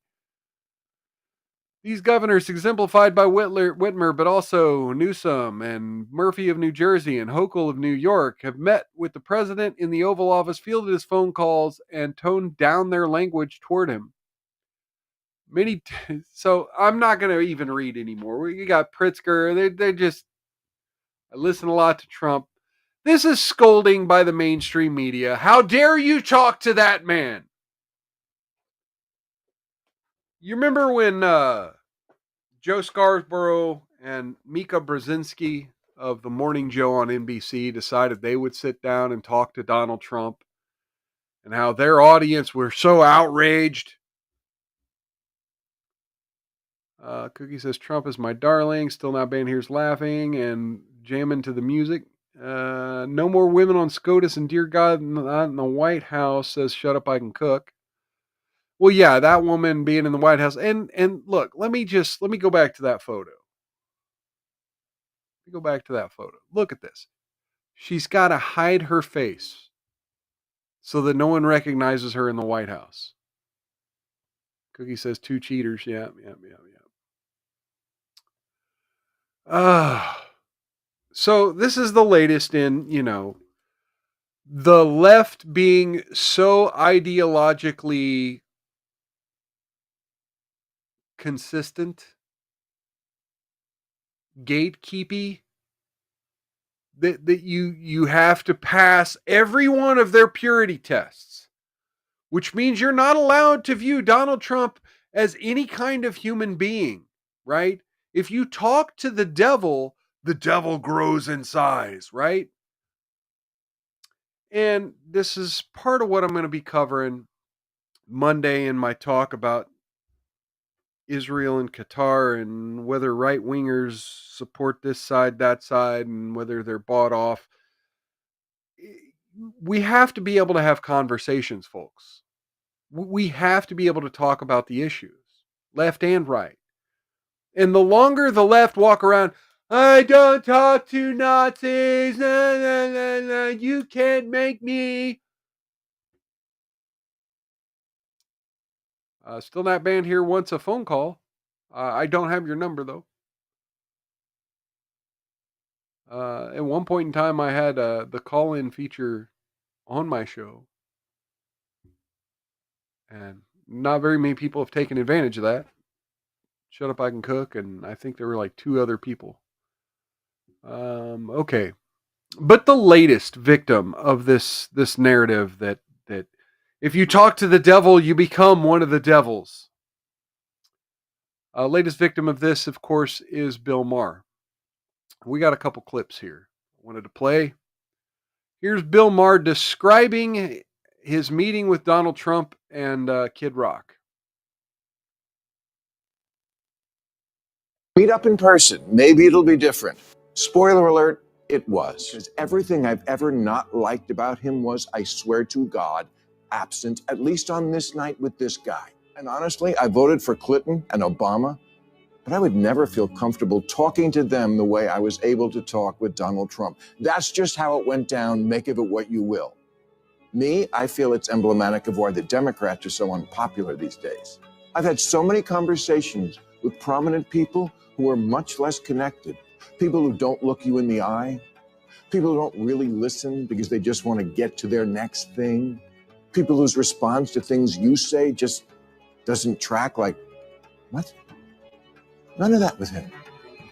These governors, exemplified by Whitmer, but also Newsom and Murphy of New Jersey and Hochul of New York, have met with the president in the Oval Office, fielded his phone calls, and toned down their language toward him. So I'm not going to even read anymore. We got Pritzker. They just I listen a lot to Trump. This is scolding by the mainstream media. How dare you talk to that man? You remember when Joe Scarborough and Mika Brzezinski of the Morning Joe on NBC decided they would sit down and talk to Donald Trump, and how their audience were so outraged. Cookie says, Trump is my darling. Still not banned. Here's laughing and jamming to the music. No more women on SCOTUS, and dear God, not in the White House, says, shut up, I can cook. Well, yeah, that woman being in the White House. And look, let me go back to that photo. Look at this. She's got to hide her face so that no one recognizes her in the White House. Cookie says, two cheaters. Yeah. So this is the latest in, the left being so ideologically consistent, gatekeepy, that you have to pass every one of their purity tests, which means you're not allowed to view Donald Trump as any kind of human being, right? If you talk to the devil grows in size, right? And this is part of what I'm going to be covering Monday in my talk about Israel and Qatar and whether right-wingers support this side, that side, and whether they're bought off. We have to be able to have conversations, folks. We have to be able to talk about the issues, left and right. And the longer the left walk around, I don't talk to Nazis, nah, nah, nah, nah, you can't make me. Still not banned here wants a phone call. I don't have your number, though. At one point in time, I had the call-in feature on my show. And not very many people have taken advantage of that. Shut Up, I Can Cook, and I think there were like 2 other people. Okay. But the latest victim of this narrative that if you talk to the devil, you become one of the devils. Latest victim of this, of course, is Bill Maher. We got a couple clips here I wanted to play. Here's Bill Maher describing his meeting with Donald Trump and Kid Rock. Meet up in person. Maybe it'll be different. Spoiler alert, it was. Because everything I've ever not liked about him was, I swear to God, absent, at least on this night with this guy. And honestly, I voted for Clinton and Obama, but I would never feel comfortable talking to them the way I was able to talk with Donald Trump. That's just how it went down. Make of it what you will. Me, I feel it's emblematic of why the Democrats are so unpopular these days. I've had so many conversations with prominent people who are much less connected, people who don't look you in the eye, people who don't really listen because they just want to get to their next thing, people whose response to things you say just doesn't track, like, what? None of that with him.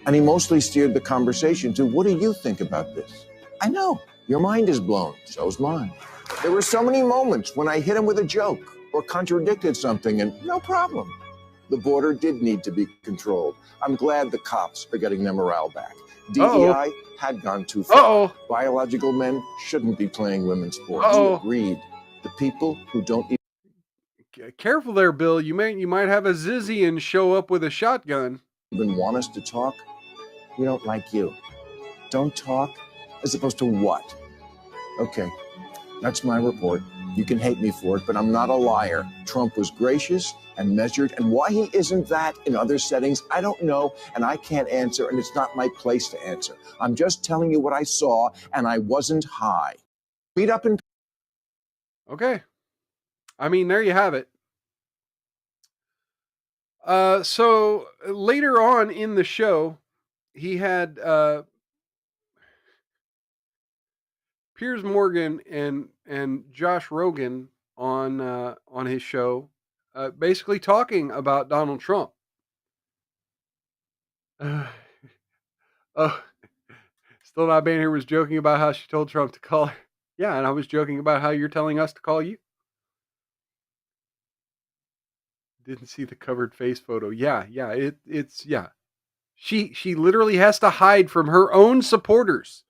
And he mostly steered the conversation to, what do you think about this? I know, your mind is blown, so's mine. There were so many moments when I hit him with a joke or contradicted something, and no problem. The border did need to be controlled. I'm glad the cops are getting their morale back. DEI had gone too far. Biological men shouldn't be playing women's sports. Agreed. The people who don't Careful there, Bill. You might have a Zizian show up with a shotgun. even want us to talk, we don't like you. Don't talk, as opposed to what? Okay, that's my report. You can hate me for it, but I'm not a liar. Trump was gracious and measured, and why he isn't that in other settings, I don't know, and I can't answer, and it's not my place to answer. I'm just telling you what I saw, and I wasn't high. Meet up in... Okay. I mean, there you have it. So later on in the show, he had Piers Morgan and Josh Rogan on his show, basically talking about Donald Trump. Still Not Being Here was joking about how she told Trump to call her. Yeah, and I was joking about how you're telling us to call you. Didn't see the covered face photo. Yeah. It's She literally has to hide from her own supporters.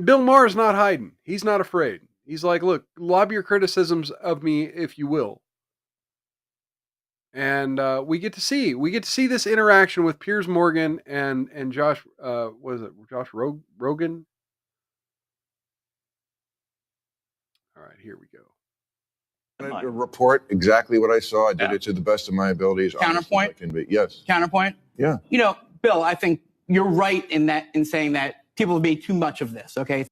Bill Maher's not hiding. He's not afraid. He's like, look, lob your criticisms of me if you will. And we get to see this interaction with Piers Morgan and Josh. Was it Josh Rogan? All right, here we go. To report exactly what I saw. I did it to the best of my abilities. Counterpoint? Can be. Yes. Counterpoint? Yeah. You know, Bill, I think you're right in saying that people have made too much of this, okay?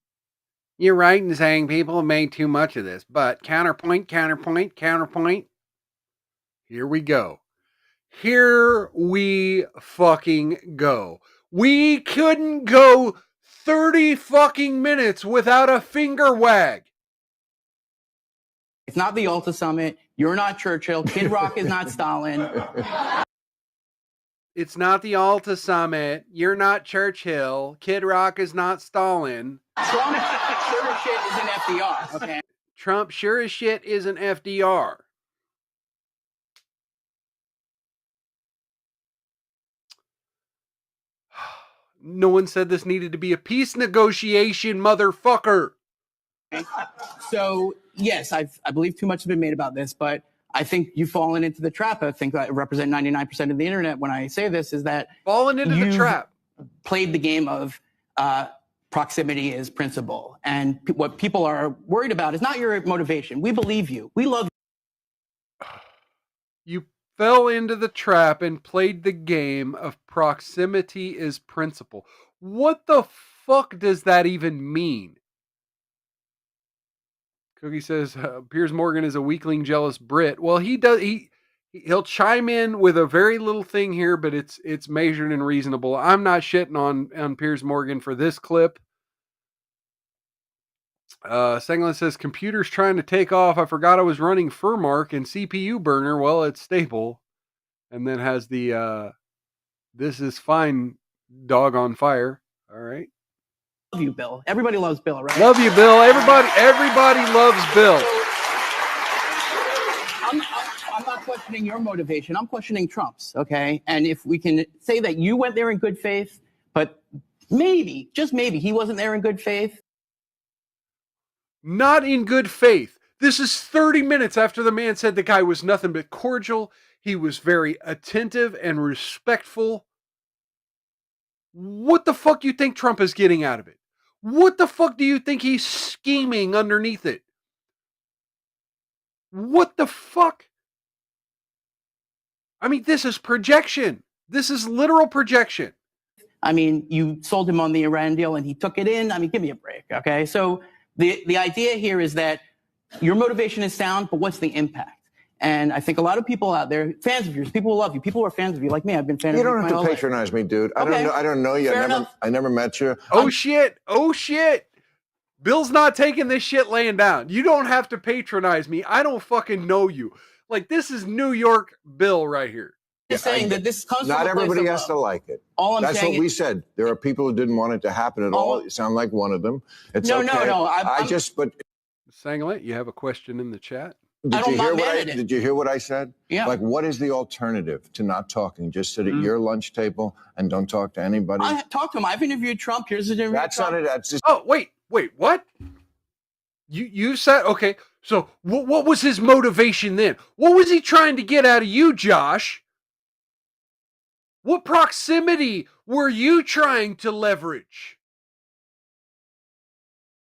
You're right in saying people have made too much of this, but counterpoint. Here we go. Here we fucking go. We couldn't go 30 fucking minutes without a finger wag. It's not the Alta Summit. You're not Churchill. Kid Rock is not Stalin. It's not the Alta Summit. You're not Churchill. Kid Rock is not Stalin. Trump sure as shit isn't FDR, okay? Trump sure as shit isn't FDR. No one said this needed to be a peace negotiation, motherfucker. So, yes, I believe too much has been made about this, but I think you've fallen into the trap. I think that I represent 99% of the internet when I say this, is that fallen into the trap. Played the game of proximity is principle. And what people are worried about is not your motivation. We believe you. We love you. You fell into the trap and played the game of proximity is principle. What the fuck does that even mean? Cookie says Piers Morgan is a weakling, jealous Brit. Well, he'll chime in with a very little thing here, but it's measured and reasonable. I'm not shitting on Piers Morgan for this clip. Sengland says, computer's trying to take off. I forgot I was running Furmark and CPU burner. Well, it's stable. And then has the, this is fine dog on fire. All right. Love you, Bill. Everybody loves Bill, right? Love you, Bill. Everybody loves Bill. I'm not questioning your motivation. I'm questioning Trump's, okay? And if we can say that you went there in good faith, but maybe, just maybe, he wasn't there in good faith. Not in good faith. This is 30 minutes after the man said the guy was nothing but cordial. He was very attentive and respectful. What the fuck do you think Trump is getting out of it? What the fuck do you think he's scheming underneath it? What the fuck? I mean, this is projection. This is literal projection. I mean, you sold him on the Iran deal and he took it in. I mean, give me a break, okay? So the idea here is that your motivation is sound, but what's the impact? And I think a lot of people out there, fans of yours, people who love you, people who are fans of you, like me, I've been fans of you. You don't have to patronize me, dude. Okay. I don't know you. I never met you. Oh shit. Bill's not taking this shit laying down. You don't have to patronize me. I don't fucking know you. Like, this is New York Bill right here. Just saying that this comes not from a place everybody of has to love. like it. All I'm That's saying what we said. There are people who didn't want it to happen at all. You sound like one of them. It's No, okay. no. But Sanglet, you have a question in the chat? Did you hear what I said? Yeah. Like, what is the alternative to not talking? Just sit at your lunch table and don't talk to anybody? I talked to him. I've interviewed Trump. Here's the interview. That's not it. That's just. Oh, wait, what? You said, okay, so what was his motivation then? What was he trying to get out of you, Josh? What proximity were you trying to leverage?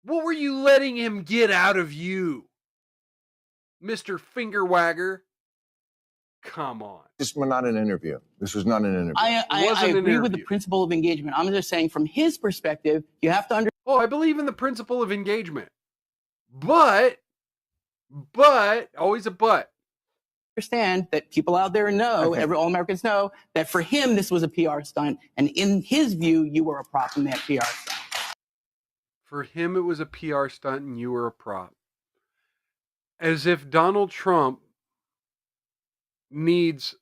What were you letting him get out of you, Mr. Fingerwagger? Come on. This was not an interview. This was not an interview. I agree with the principle of engagement. I'm just saying, from his perspective, you have to understand. Oh, I believe in the principle of engagement. But, always a but. Understand that people out there know, all Americans know, that for him, this was a PR stunt. And in his view, you were a prop in that PR stunt. For him, it was a PR stunt and you were a prop. As if Donald Trump needs,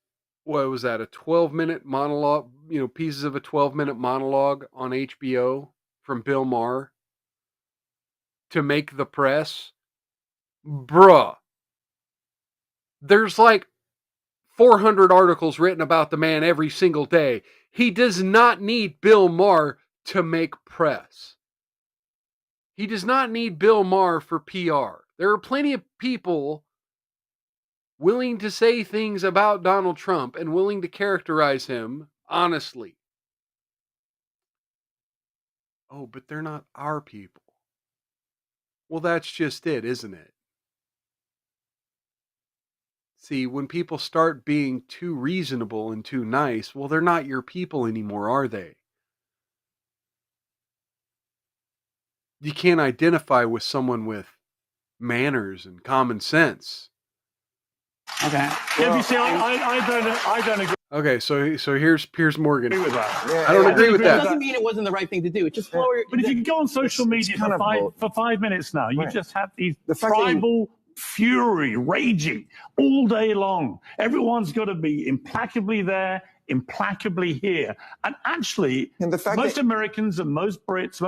what was that, a 12-minute monologue, pieces of a 12-minute monologue on HBO from Bill Maher to make the press. Bruh. There's like 400 articles written about the man every single day. He does not need Bill Maher to make press. He does not need Bill Maher for PR. There are plenty of people willing to say things about Donald Trump and willing to characterize him honestly. Oh, but they're not our people. Well, that's just it, isn't it? See, when people start being too reasonable and too nice, well, they're not your people anymore, are they? You can't identify with someone with manners and common sense. Okay. Yeah, you see, I don't agree. Okay, so here's Piers Morgan. With that. Yeah, I don't agree with that. It doesn't mean it wasn't the right thing to do. It just But if you go on social media for 5 minutes now, you just have these tribal fury raging all day long. Everyone's got to be implacably there, implacably here. And actually, most Americans and most Brits,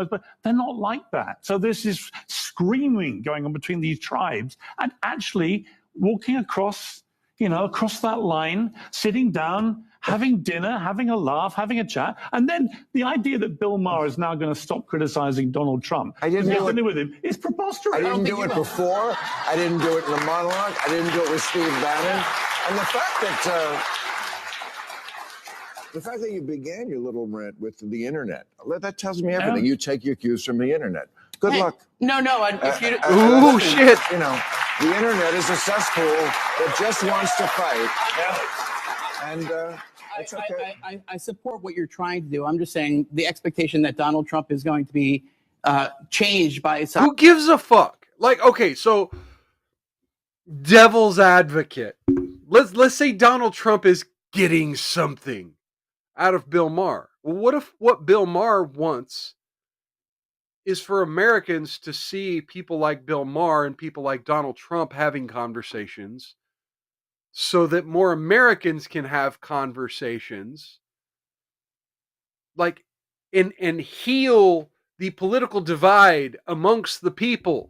they're not like that. So there's this screaming going on between these tribes and actually walking across that line, sitting down, having dinner, having a laugh, having a chat. And then the idea that Bill Maher is now going to stop criticizing Donald Trump. I didn't do it with him. It's preposterous. I didn't do it before. I didn't do it in the monologue. I didn't do it with Steve Bannon. And the fact that you began your little rant with the internet, that tells me everything. You take your cues from the internet. Good luck. No. Ooh, shit. The internet is a cesspool that just wants to fight. And it's okay. I support what you're trying to do. I'm just saying the expectation that Donald Trump is going to be changed by some. Who gives a fuck? Like, okay, so devil's advocate. Let's say Donald Trump is getting something out of Bill Maher. Well, what if what Bill Maher wants is for Americans to see people like Bill Maher and people like Donald Trump having conversations so that more Americans can have conversations, like, and heal the political divide amongst the people.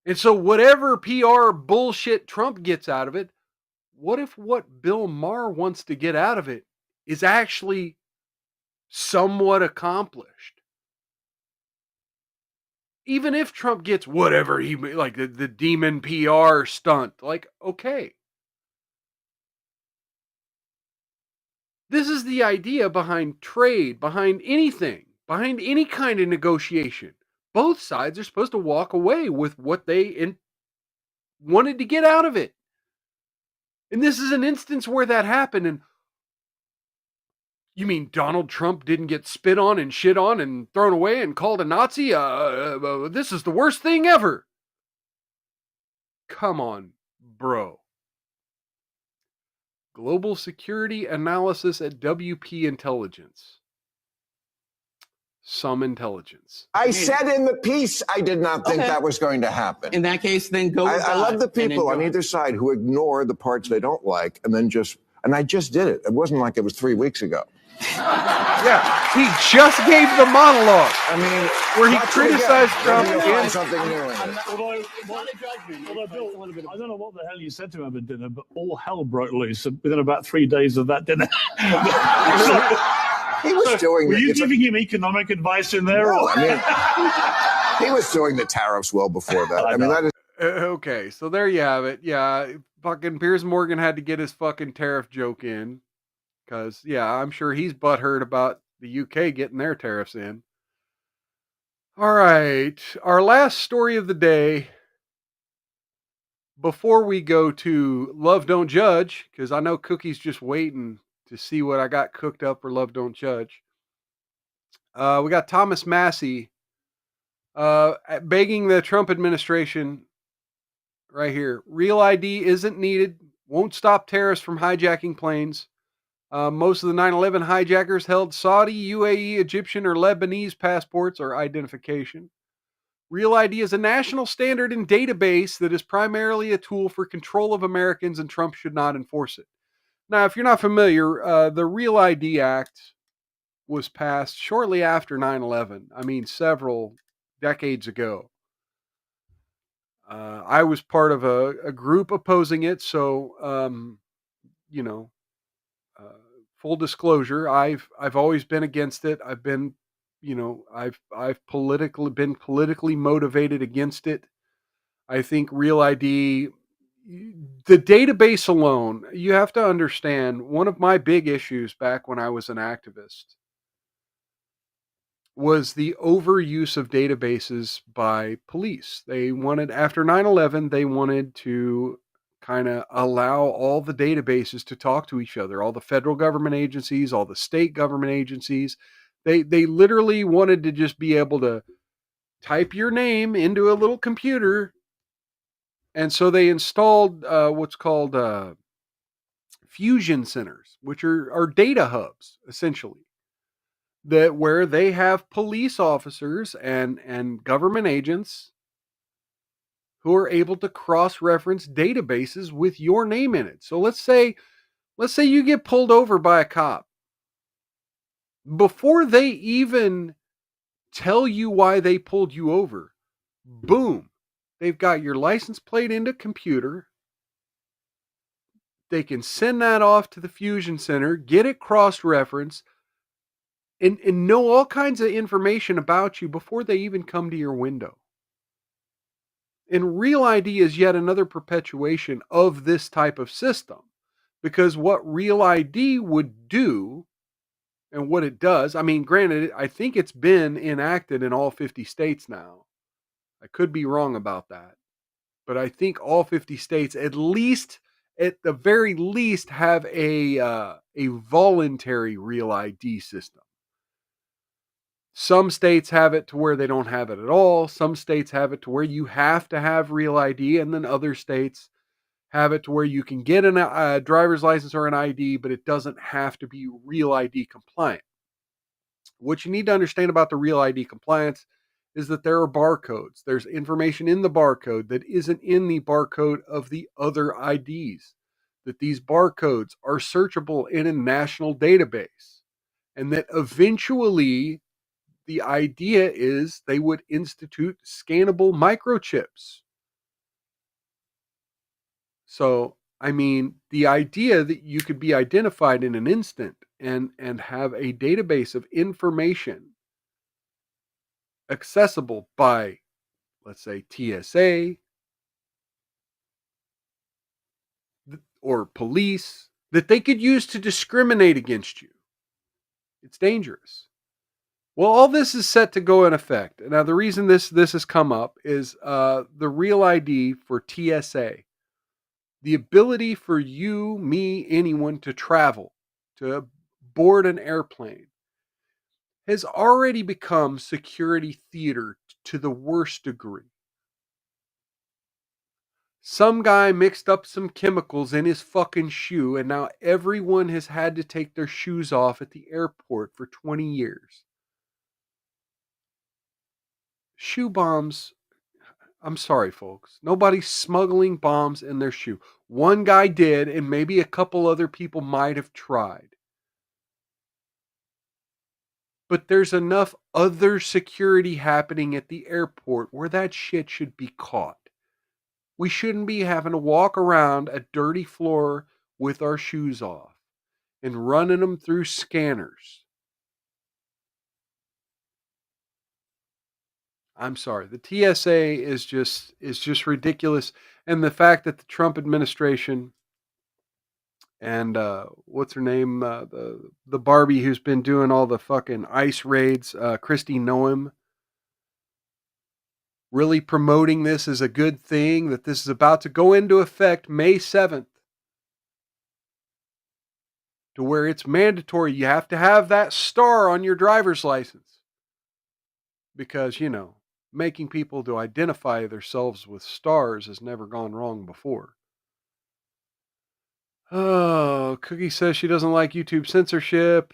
And so whatever PR bullshit Trump gets out of it, what if what Bill Maher wants to get out of it is actually somewhat accomplished? Even if Trump gets whatever he, like the demon PR stunt, like, okay. This is the idea behind trade, behind anything, behind any kind of negotiation. Both sides are supposed to walk away with what they wanted to get out of it. And this is an instance where that happened. And you mean Donald Trump didn't get spit on and shit on and thrown away and called a Nazi? This is the worst thing ever. Come on, bro. Global Security Analysis at WP Intelligence. Some intelligence. I said in the piece I did not think that was going to happen. In that case, then go. I love the people on either side who ignore the parts they don't like and then and I just did it. It wasn't like it was 3 weeks ago. Yeah, he just gave the monologue. I mean, where he criticized Trump and something new in it. Although Bill, I don't know what the hell you said to him at dinner, but all hell broke loose within about 3 days of that dinner. He was doing. Were you giving him economic advice in there? No, I mean, he was doing the tariffs well before that. I mean, that is. Okay, so there you have it. Yeah, fucking Piers Morgan had to get his fucking tariff joke in. Because, yeah, I'm sure he's butthurt about the UK getting their tariffs in. All right, our last story of the day, before we go to Love Don't Judge, because I know Cookie's just waiting to see what I got cooked up for Love Don't Judge. We got Thomas Massey begging the Trump administration right here. Real ID isn't needed, won't stop terrorists from hijacking planes. Most of the 9/11 hijackers held Saudi, UAE, Egyptian, or Lebanese passports or identification. Real ID is a national standard and database that is primarily a tool for control of Americans, and Trump should not enforce it. Now, if you're not familiar, the Real ID Act was passed shortly after 9/11. I mean, several decades ago. I was part of a group opposing it, so, you know, full disclosure, I've always been against it. I've been, you know, I've been politically motivated against it. I think Real ID, the database alone, you have to understand, one of my big issues back when I was an activist was the overuse of databases by police. They wanted, after 9/11, they wanted to kind of allow all the databases to talk to each other, all the federal government agencies, all the state government agencies. They literally wanted to just be able to type your name into a little computer. And so they installed what's called fusion centers, which are data hubs, essentially, that where they have police officers and government agents who are able to cross-reference databases with your name in it. So let's say you get pulled over by a cop. Before they even tell you why they pulled you over, boom, they've got your license plate into computer. They can send that off to the Fusion Center, get it cross-referenced, and know all kinds of information about you before they even come to your window. And Real ID is yet another perpetuation of this type of system, because what Real ID would do and what it does, I mean, granted, I think it's been enacted in all 50 states now. I could be wrong about that, but I think all 50 states, at the very least, have a voluntary Real ID system. Some states have it to where they don't have it at all. Some states have it to where you have to have Real ID, and then other states have it to where you can get a driver's license or an ID, but it doesn't have to be Real ID compliant. What you need to understand about the Real ID compliance is that there are barcodes. There's information in the barcode that isn't in the barcode of the other IDs. That these barcodes are searchable in a national database. And that eventually the idea is they would institute scannable microchips. So, I mean, the idea that you could be identified in an instant and have a database of information accessible by, let's say, TSA or police, that they could use to discriminate against you. It's dangerous. Well, all this is set to go in effect. Now, the reason this has come up is the Real ID for TSA. The ability for you, me, anyone to travel, to board an airplane, has already become security theater to the worst degree. Some guy mixed up some chemicals in his fucking shoe, and now everyone has had to take their shoes off at the airport for 20 years. Shoe bombs, I'm sorry, folks. Nobody's smuggling bombs in their shoe. One guy did, and maybe a couple other people might have tried. But there's enough other security happening at the airport where that shit should be caught. We shouldn't be having to walk around a dirty floor with our shoes off and running them through scanners. I'm sorry. The TSA is just ridiculous. And the fact that the Trump administration and what's her name? The Barbie who's been doing all the fucking ICE raids, Christy Noem, really promoting this as a good thing, that this is about to go into effect May 7th. To where it's mandatory. You have to have that star on your driver's license. Because, you know, making people to identify themselves with stars has never gone wrong before. Oh, Cookie says she doesn't like YouTube censorship.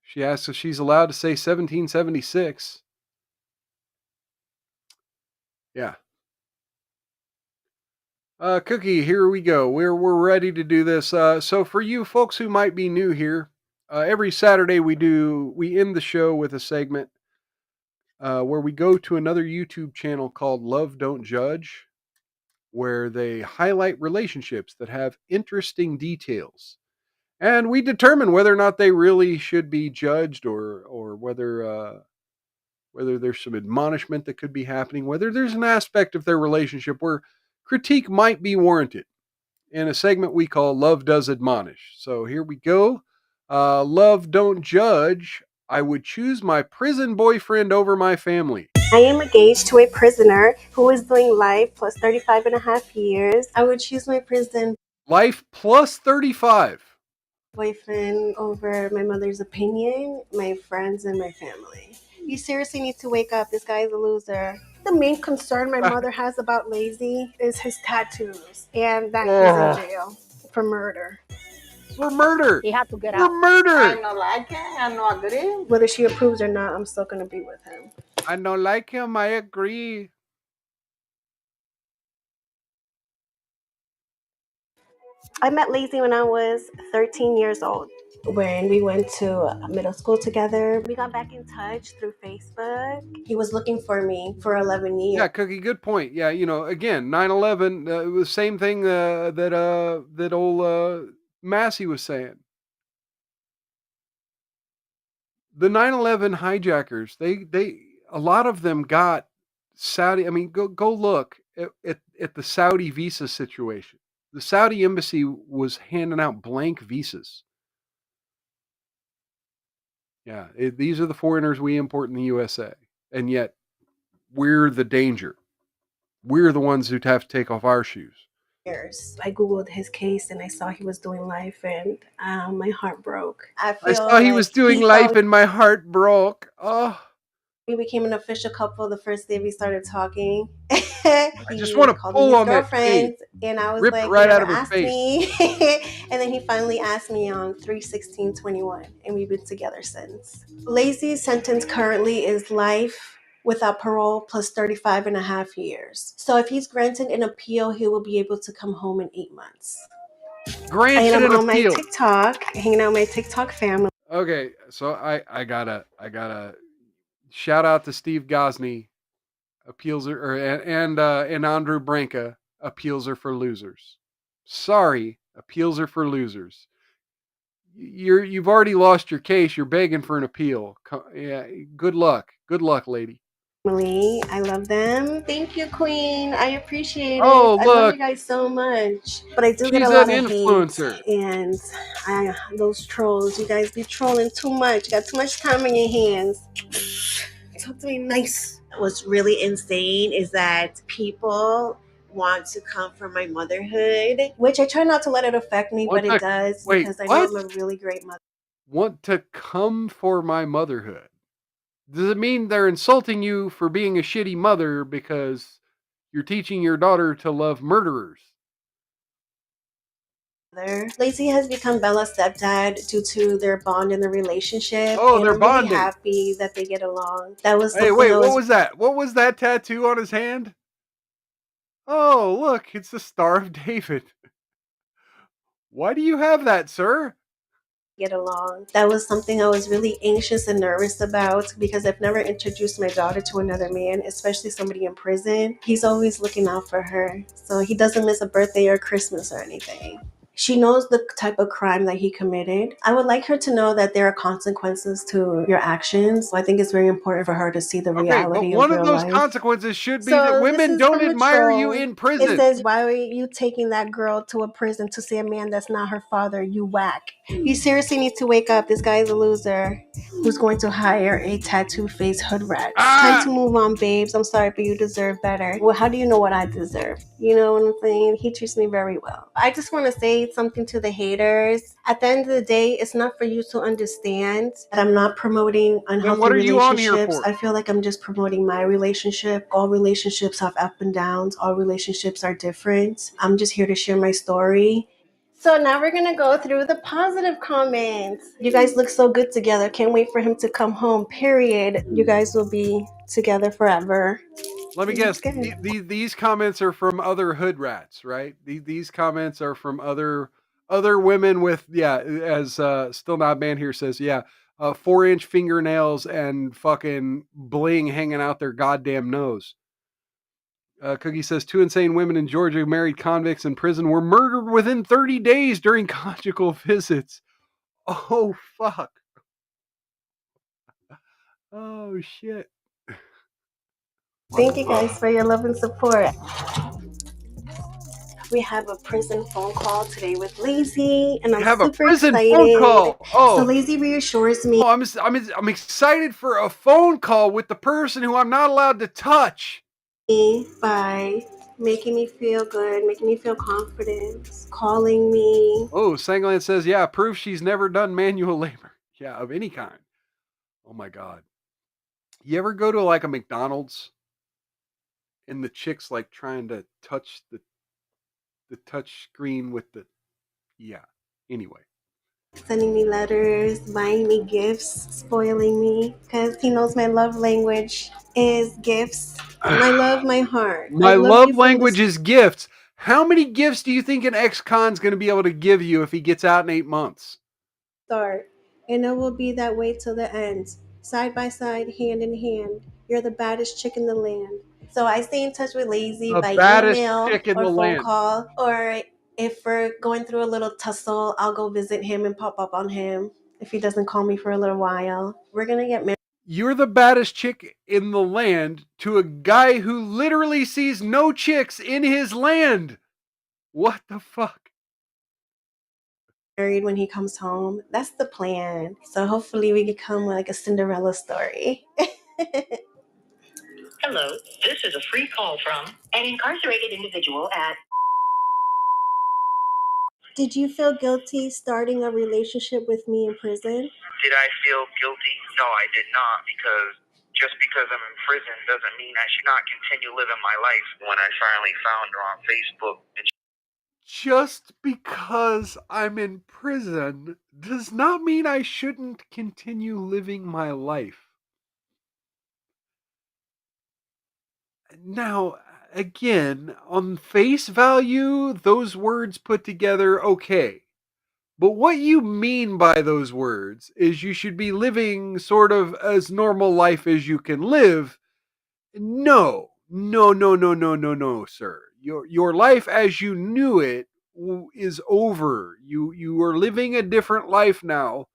She asks if she's allowed to say 1776. Yeah. Cookie, here we go. We're ready to do this. So for you folks who might be new here, every Saturday we end the show with a segment where we go to another YouTube channel called Love Don't Judge, where they highlight relationships that have interesting details. And we determine whether or not they really should be judged, or whether there's some admonishment that could be happening, whether there's an aspect of their relationship where critique might be warranted, in a segment we call Love Does Admonish. So here we go. Love Don't Judge. I would choose my prison boyfriend over my family. I am engaged to a prisoner who is doing life plus 35 and a half years. I would choose my prison Life plus 35. boyfriend over my mother's opinion, my friends, and my family. You seriously need to wake up. This guy is a loser. The main concern my mother has about Lazy is his tattoos, and that he's in jail for murder. For murder. He had to get For out. murder. I don't like it. I don't agree. Whether she approves or not, I'm still going to be with him. I don't like him. I agree. I met Lazy when I was 13 years old. When we went to middle school together, we got back in touch through Facebook. He was looking for me for 11 years. Yeah, Cookie, good point. Yeah, you know, again, 9/11, it was the same thing that old Massey was saying. The 9/11 hijackers, they a lot of them got Saudi. I mean, go look at the Saudi visa situation. The Saudi embassy was handing out blank visas. Yeah, these are the foreigners we import in the USA, and yet we're the danger. We're the ones who have to take off our shoes. I Googled his case and I saw he was doing life, and my heart broke. I saw he was doing life and my heart broke. Oh. We became an official couple the first day we started talking. I just want to called pull me his on that face. girlfriend, and I was Rip it like, right you out never of her asked face. me. And then he finally asked me on 3/16/21, and we've been together since. Lazy's sentence currently is life without parole plus 35 and a half years. So if he's granted an appeal, he will be able to come home in 8 months. Granted And I'm an on my appeal. TikTok, hanging out with my TikTok family. Okay, so I gotta shout out to Steve Gosney. Appeals are and Andrew Branca. Appeals are for losers. Sorry, appeals are for losers. You've already lost your case. You're begging for an appeal. Yeah, good luck, lady. I love them. Thank you, Queen. I appreciate Oh, it. I love look. you guys so much. But I do get She's a lot an of influencer. hate. And those trolls, you guys be trolling too much. Got too much time on your hands. Talk to me nice. What's really insane is that people want to come from my motherhood, which I try not to let it affect me, but it does because I know I'm a really great mother. Want to come for my motherhood? Does it mean they're insulting you for being a shitty mother because you're teaching your daughter to love murderers? Lacey has become Bella's stepdad due to their bond in the relationship. Oh, and they're I'm really bonding. happy that they get along. That was Hey, wait, what was that? What was that tattoo on his hand? Oh, look, it's the Star of David. Why do you have that, sir? Get along. That was something I was really anxious and nervous about because I've never introduced my daughter to another man, especially somebody in prison. He's always looking out for her, so he doesn't miss a birthday or Christmas or anything. She knows the type of crime that he committed. I would like her to know that there are consequences to your actions. I think it's very important for her to see the reality but one of of real those life. consequences should be So that this women is don't from a admire you troll. in prison. It says, why are you taking that girl to a prison to see a man that's not her father? You whack. You seriously need to wake up. This guy is a loser who's going to hire a tattoo-faced hood rat. Time to move on, babes. I'm sorry, but you deserve better. Well, how do you know what I deserve? You know what I'm saying? He treats me very well. I just want to say something to the haters. At the end of the day, it's not for you to understand that I'm not promoting unhealthy what are you on here relationships. for? I feel like I'm just promoting my relationship. All relationships have up and downs. All relationships are different. I'm just here to share my story. So now we're gonna go through the positive comments. You guys look so good together. Can't wait for him to come home. Period. You guys will be together forever. Let me guess. These comments are from other hood rats, right? These comments are from other women with, as Still Not Man here says, 4-inch fingernails and fucking bling hanging out their goddamn nose. Cookie says 2 insane women in Georgia who married convicts in prison were murdered within 30 days during conjugal visits. Oh, fuck. Oh, shit. Thank you guys for your love and support. We have a prison phone call today with Lazy, and I'm super excited. Phone call. Oh, so Lazy reassures me. Oh, I'm excited for a phone call with the person who I'm not allowed to touch. By making me feel good, making me feel confident, calling me. Oh, Sangland says, proof she's never done manual labor. Yeah, of any kind. Oh my God. You ever go to like a McDonald's and the chick's like trying to touch the touch screen with the, anyway. Sending me letters, buying me gifts, spoiling me, because he knows my love language is gifts. My love, my heart. My love language is gifts. How many gifts do you think an ex-con's going to be able to give you if he gets out in 8 months? Start, and it will be that way till the end. Side by side, hand in hand. You're the baddest chick in the land. So I stay in touch with Lazy by email or phone call, or if we're going through a little tussle, I'll go visit him and pop up on him if he doesn't call me for a little while. We're gonna get married. You're the baddest chick in the land to a guy who literally sees no chicks in his land. What the fuck? Married when he comes home. That's the plan. So hopefully we become like a Cinderella story. Hello, this is a free call from an incarcerated individual at... Did you feel guilty starting a relationship with me in prison? Did I feel guilty? No, I did not, because Just because I'm in prison doesn't mean I should not continue living my life. When I finally found her on Facebook, just because I'm in prison does not mean I shouldn't continue living my life. Now, again, on face value, those words put together, okay. But what you mean by those words is you should be living sort of as normal life as you can live. No, sir. Your life as you knew it is over. You are living a different life now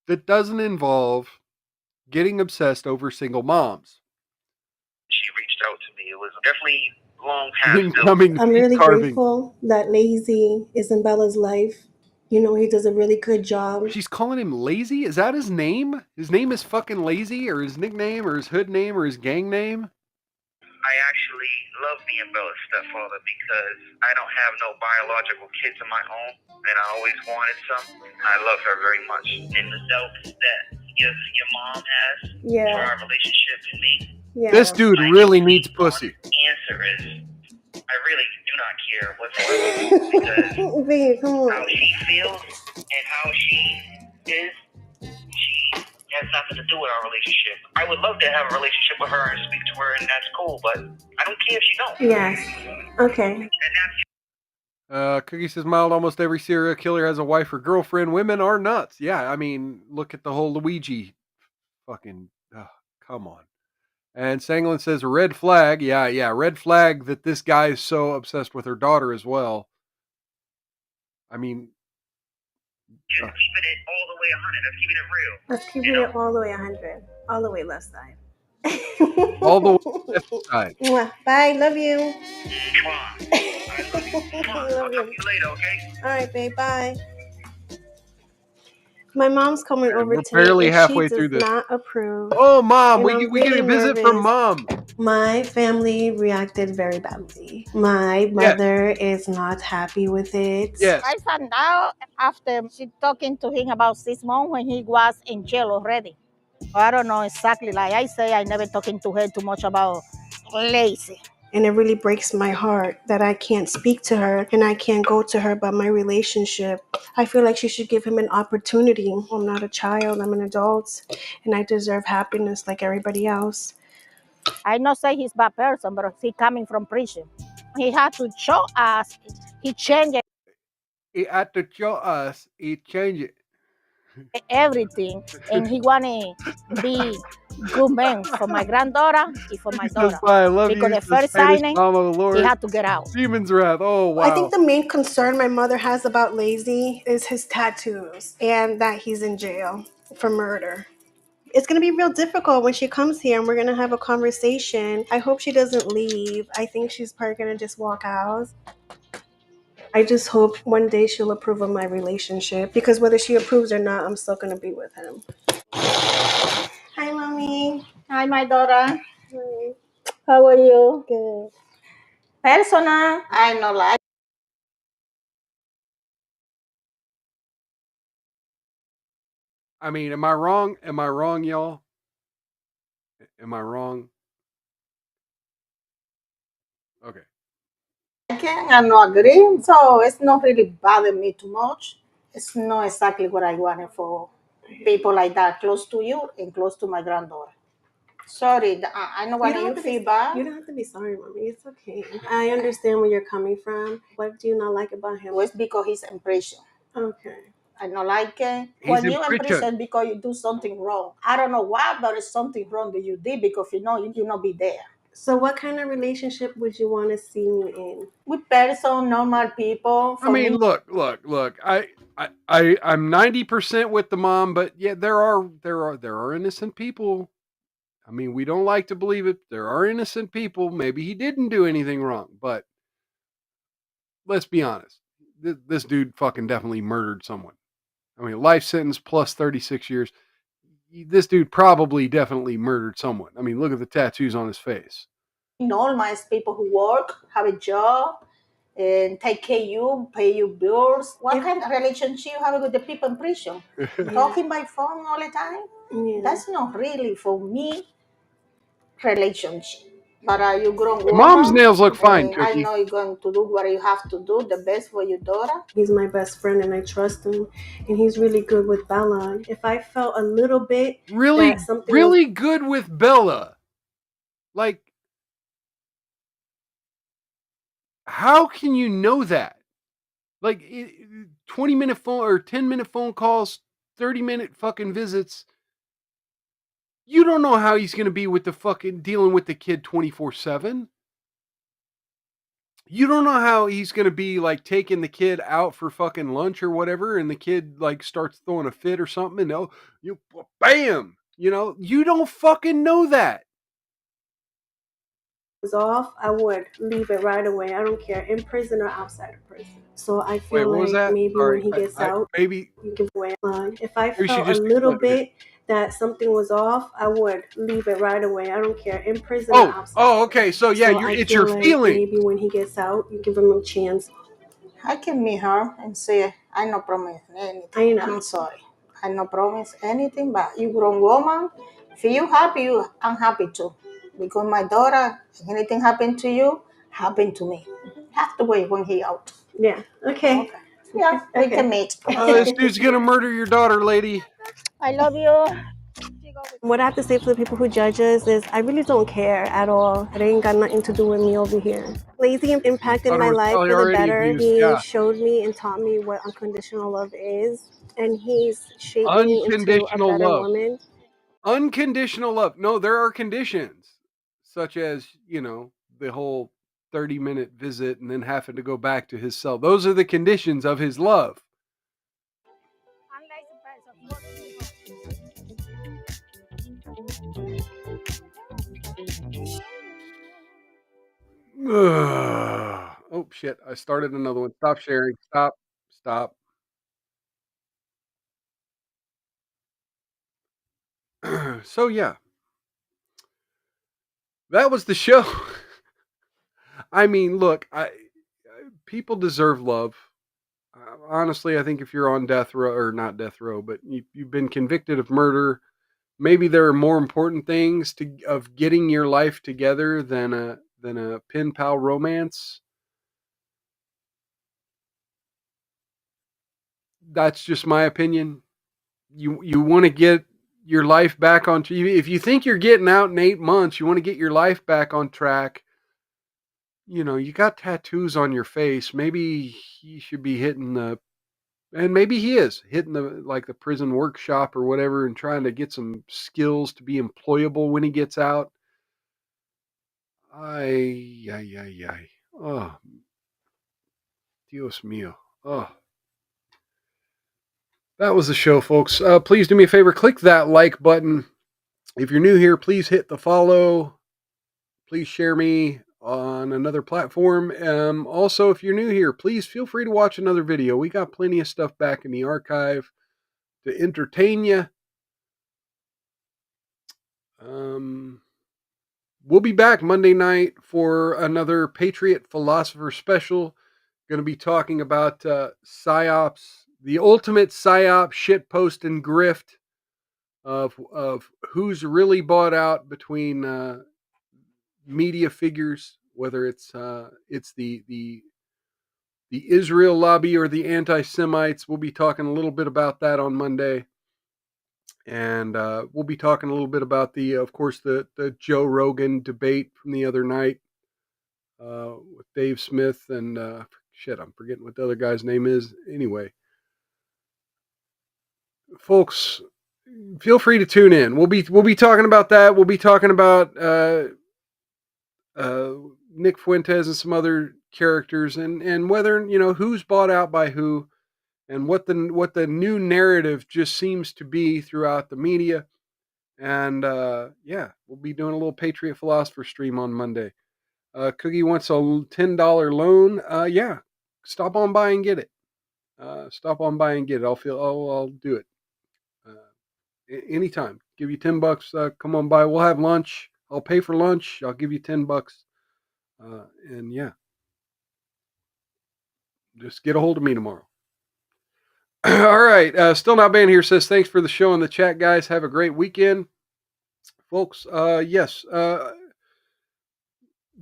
that doesn't involve getting obsessed over single moms. she reached out to me. It was definitely long past Incoming I'm really carving. grateful that Lazy is in Bella's life. You know, he does a really good job. She's calling him Lazy? Is that his name? His name is fucking Lazy, or his nickname, or his hood name, or his gang name? I actually love being Bella's stepfather because I don't have no biological kids of my own, and I always wanted some. I love her very much. And the doubts that your mom has for our relationship and me. Yeah. This dude really needs pussy. Answer is, I really do not care whatsoever because Babe, come on. how she feels and how she is, she has nothing to do with our relationship. I would love to have a relationship with her and speak to her, and that's cool, but I don't care if she don't. Yes. Okay. Cookie says, Mild, almost every serial killer has a wife or girlfriend. Women are nuts. Yeah, I mean, look at the whole Luigi fucking, come on. And Sanglin says, red flag. Yeah, red flag that this guy is so obsessed with her daughter as well. I mean, just keeping it all the way 100. Let's keep it real. Let's keep it all the way 100. All the way left side. all the way left side. Mwah. Bye. Love you. I'll talk to you later, okay? All right, babe. Bye. My mom's coming over We're today. barely And halfway she through does this. not approve. Oh, Mom, And we get a visit from Mom. My family reacted very badly. My mother is not happy with it. Yes. I found out after she talking to him about 6 months when he was in jail already. I don't know exactly. Like I say, I never talking to her too much about Lazy. And it really breaks my heart that I can't speak to her and I can't go to her about my relationship. I feel like she should give him an opportunity. I'm not a child, I'm an adult, and I deserve happiness like everybody else. I not say he's a bad person, but he coming from prison. He had to show us he changed He had to show us he changed everything, and he want to be good man for my granddaughter and for my daughter. I love because you, the first signing, Mom of the Lord. he had to get out. Demon's Wrath. Oh, wow. I think the main concern my mother has about Lazy is his tattoos and that he's in jail for murder. It's going to be real difficult when she comes here and we're going to have a conversation. I hope she doesn't leave. I think she's probably going to just walk out. I just hope one day she'll approve of my relationship because whether she approves or not, I'm still going to be with him. Hi, Mommy. Hi, my daughter. Hi. How are you? Good. Personal, I know like. I mean, am I wrong? Am I wrong, y'all? Am I wrong? Okay. I no agree, so it's not really bothering me too much. It's not exactly what I wanted for people like that, close to you and close to my granddaughter. Sorry, I know why you feel bad. You don't have to be sorry, Mommy. It's okay. I understand where you're coming from. What do you not like about him? Well, it's because he's in prison. Okay. I don't like it. He's When in you're in prison. prison because you do something wrong. I don't know why, but it's something wrong that you did because you know you not be there. So what kind of relationship would you want to see me in? With person, normal people. I mean, look. I'm 90% with the mom, but yeah, there are innocent people. I mean, we don't like to believe it. There are innocent people. Maybe he didn't do anything wrong, but let's be honest. This dude fucking definitely murdered someone. I mean, life sentence plus 36 years. This dude probably definitely murdered someone. I mean, look at the tattoos on his face. Normal people who work, have a job, and take care of you, pay your bills. What kind of relationship you have with the people in prison? Talking by phone all the time? Yeah. That's not really, for me, relationship. But you grown woman. Mom's nails look fine, and I Cookie. know you're going to do what you have to do, the best for your daughter. He's my best friend and I trust him. And he's really good with Bella. If I felt a little bit Really, that something really good with Bella. Like, how can you know that? Like, 20-minute phone or 10-minute phone calls, 30-minute fucking visits. You don't know how he's going to be with the fucking dealing with the kid 24/7. You don't know how he's going to be like taking the kid out for fucking lunch or whatever, and the kid like starts throwing a fit or something, and oh, you bam, you know, you don't fucking know that. was off, I would leave it right away. I don't care, in prison or outside of prison. So I Wait, feel what was like that? maybe Sorry, when he gets out, maybe you give away. If I maybe she felt a just little exploded. bit that something was off, I would leave it right away. I don't care, in prison or outside. Oh, okay. So yeah, So I it's feel your like feeling. maybe when he gets out, you give him a chance. I can meet her and say, I no promise anything. I know. I'm sorry. I no promise anything, but you grown woman. If you happy, I'm happy too. Because my daughter, if anything happened to you, happened to me. Have to wait when he out. Yeah. Okay. Yeah, we can meet. This dude's gonna murder your daughter, lady. I love you. What I have to say for the people who judge us is I really don't care at all. It ain't got nothing to do with me over here. Lazy impacted Thought it my was life probably for the already better. abused, He yeah. showed me and taught me what unconditional love is. And he's shaped me into a Unconditional better love. woman. Unconditional love. No, there are conditions, such as, you know, the whole 30-minute visit and then having to go back to his cell. Those are the conditions of his love. Oh shit, I started another one. Stop sharing. Stop. So yeah, that was the show. I mean, look, people deserve love. Honestly, I think if you're on death row, or not death row, but you've been convicted of murder, maybe there are more important things of getting your life together than a pen pal romance. That's just my opinion. You want to get your life back on. If you think you're getting out in 8 months, you want to get your life back on track. You know, you got tattoos on your face. Maybe he should be hitting and maybe he is hitting the prison workshop or whatever and trying to get some skills to be employable when he gets out. Ay. Oh, Dios mío. Oh. That was the show, folks. Please do me a favor. Click that like button. If you're new here, please hit the follow. Please share me on another platform. Also, if you're new here, please feel free to watch another video. We got plenty of stuff back in the archive to entertain you. We'll be back Monday night for another Patriot Philosopher special. Going to be talking about PSYOPs, the ultimate PSYOP shitpost and grift of who's really bought out between media figures, whether it's the Israel lobby or the anti-Semites. We'll be talking a little bit about that on Monday. And we'll be talking a little bit about of course, the Joe Rogan debate from the other night with Dave Smith and I'm forgetting what the other guy's name is. Anyway, folks, feel free to tune in. We'll be talking about that. We'll be talking about Nick Fuentes and some other characters, and whether, you know, who's bought out by who, and what the new narrative just seems to be throughout the media. And we'll be doing a little Patriot Philosopher stream on Monday. Cookie wants a $10 loan. Stop on by and get it. I'll do it anytime. Give you $10. Come on by. We'll have lunch. I'll pay for lunch. I'll give you $10. And yeah. Just get a hold of me tomorrow. All right. Still Not Banned here says, thanks for the show in the chat, guys. Have a great weekend. Folks, yes.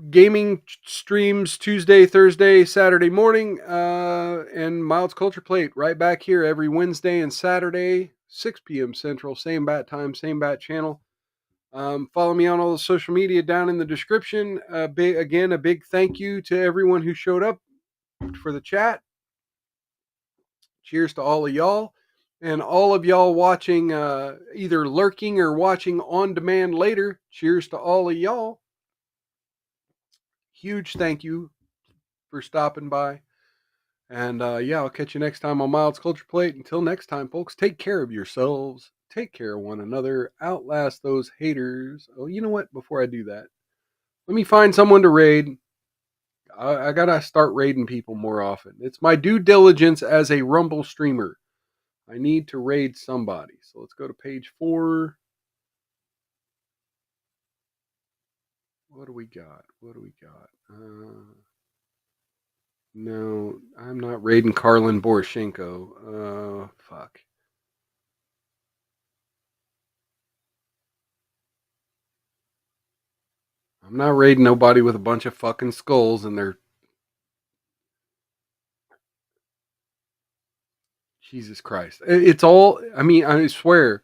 Gaming streams Tuesday, Thursday, Saturday morning, and Mild's Culture Plate right back here every Wednesday and Saturday, 6 p.m. Central, same bat time, same bat channel. Follow me on all the social media down in the description. A big thank you to everyone who showed up for the chat. Cheers to all of y'all. And all of y'all watching, either lurking or watching on demand later, cheers to all of y'all. Huge thank you for stopping by. And I'll catch you next time on Mild's Culture Plate. Until next time, folks, take care of yourselves. Take care of one another. Outlast those haters. Oh, you know what? Before I do that, let me find someone to raid. I gotta start raiding people more often. It's my due diligence as a Rumble streamer. I need to raid somebody. So let's go to page 4. What do we got? No, I'm not raiding Karlin Boroshenko. Fuck. I'm not raiding nobody with a bunch of fucking skulls and their... Jesus Christ. It's all... I mean, I swear.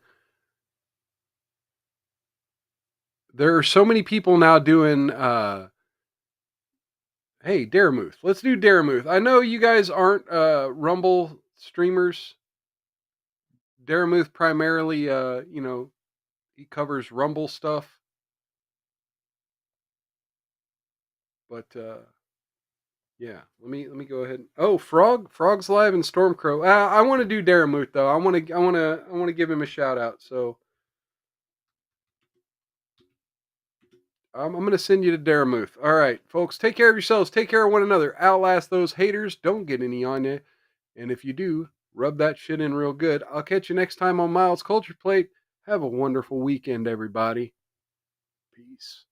There are so many people now doing... Hey, Daramuth. Let's do Daramuth. I know you guys aren't Rumble streamers. Daramuth primarily, he covers Rumble stuff. But yeah, let me go ahead. Oh, Frog's live and Stormcrow. I want to do Daramuth though. I want to give him a shout out. So I'm going to send you to Daramuth. All right, folks, take care of yourselves. Take care of one another. Outlast those haters. Don't get any on you. And if you do, rub that shit in real good. I'll catch you next time on Mild's Culture Plate. Have a wonderful weekend, everybody. Peace.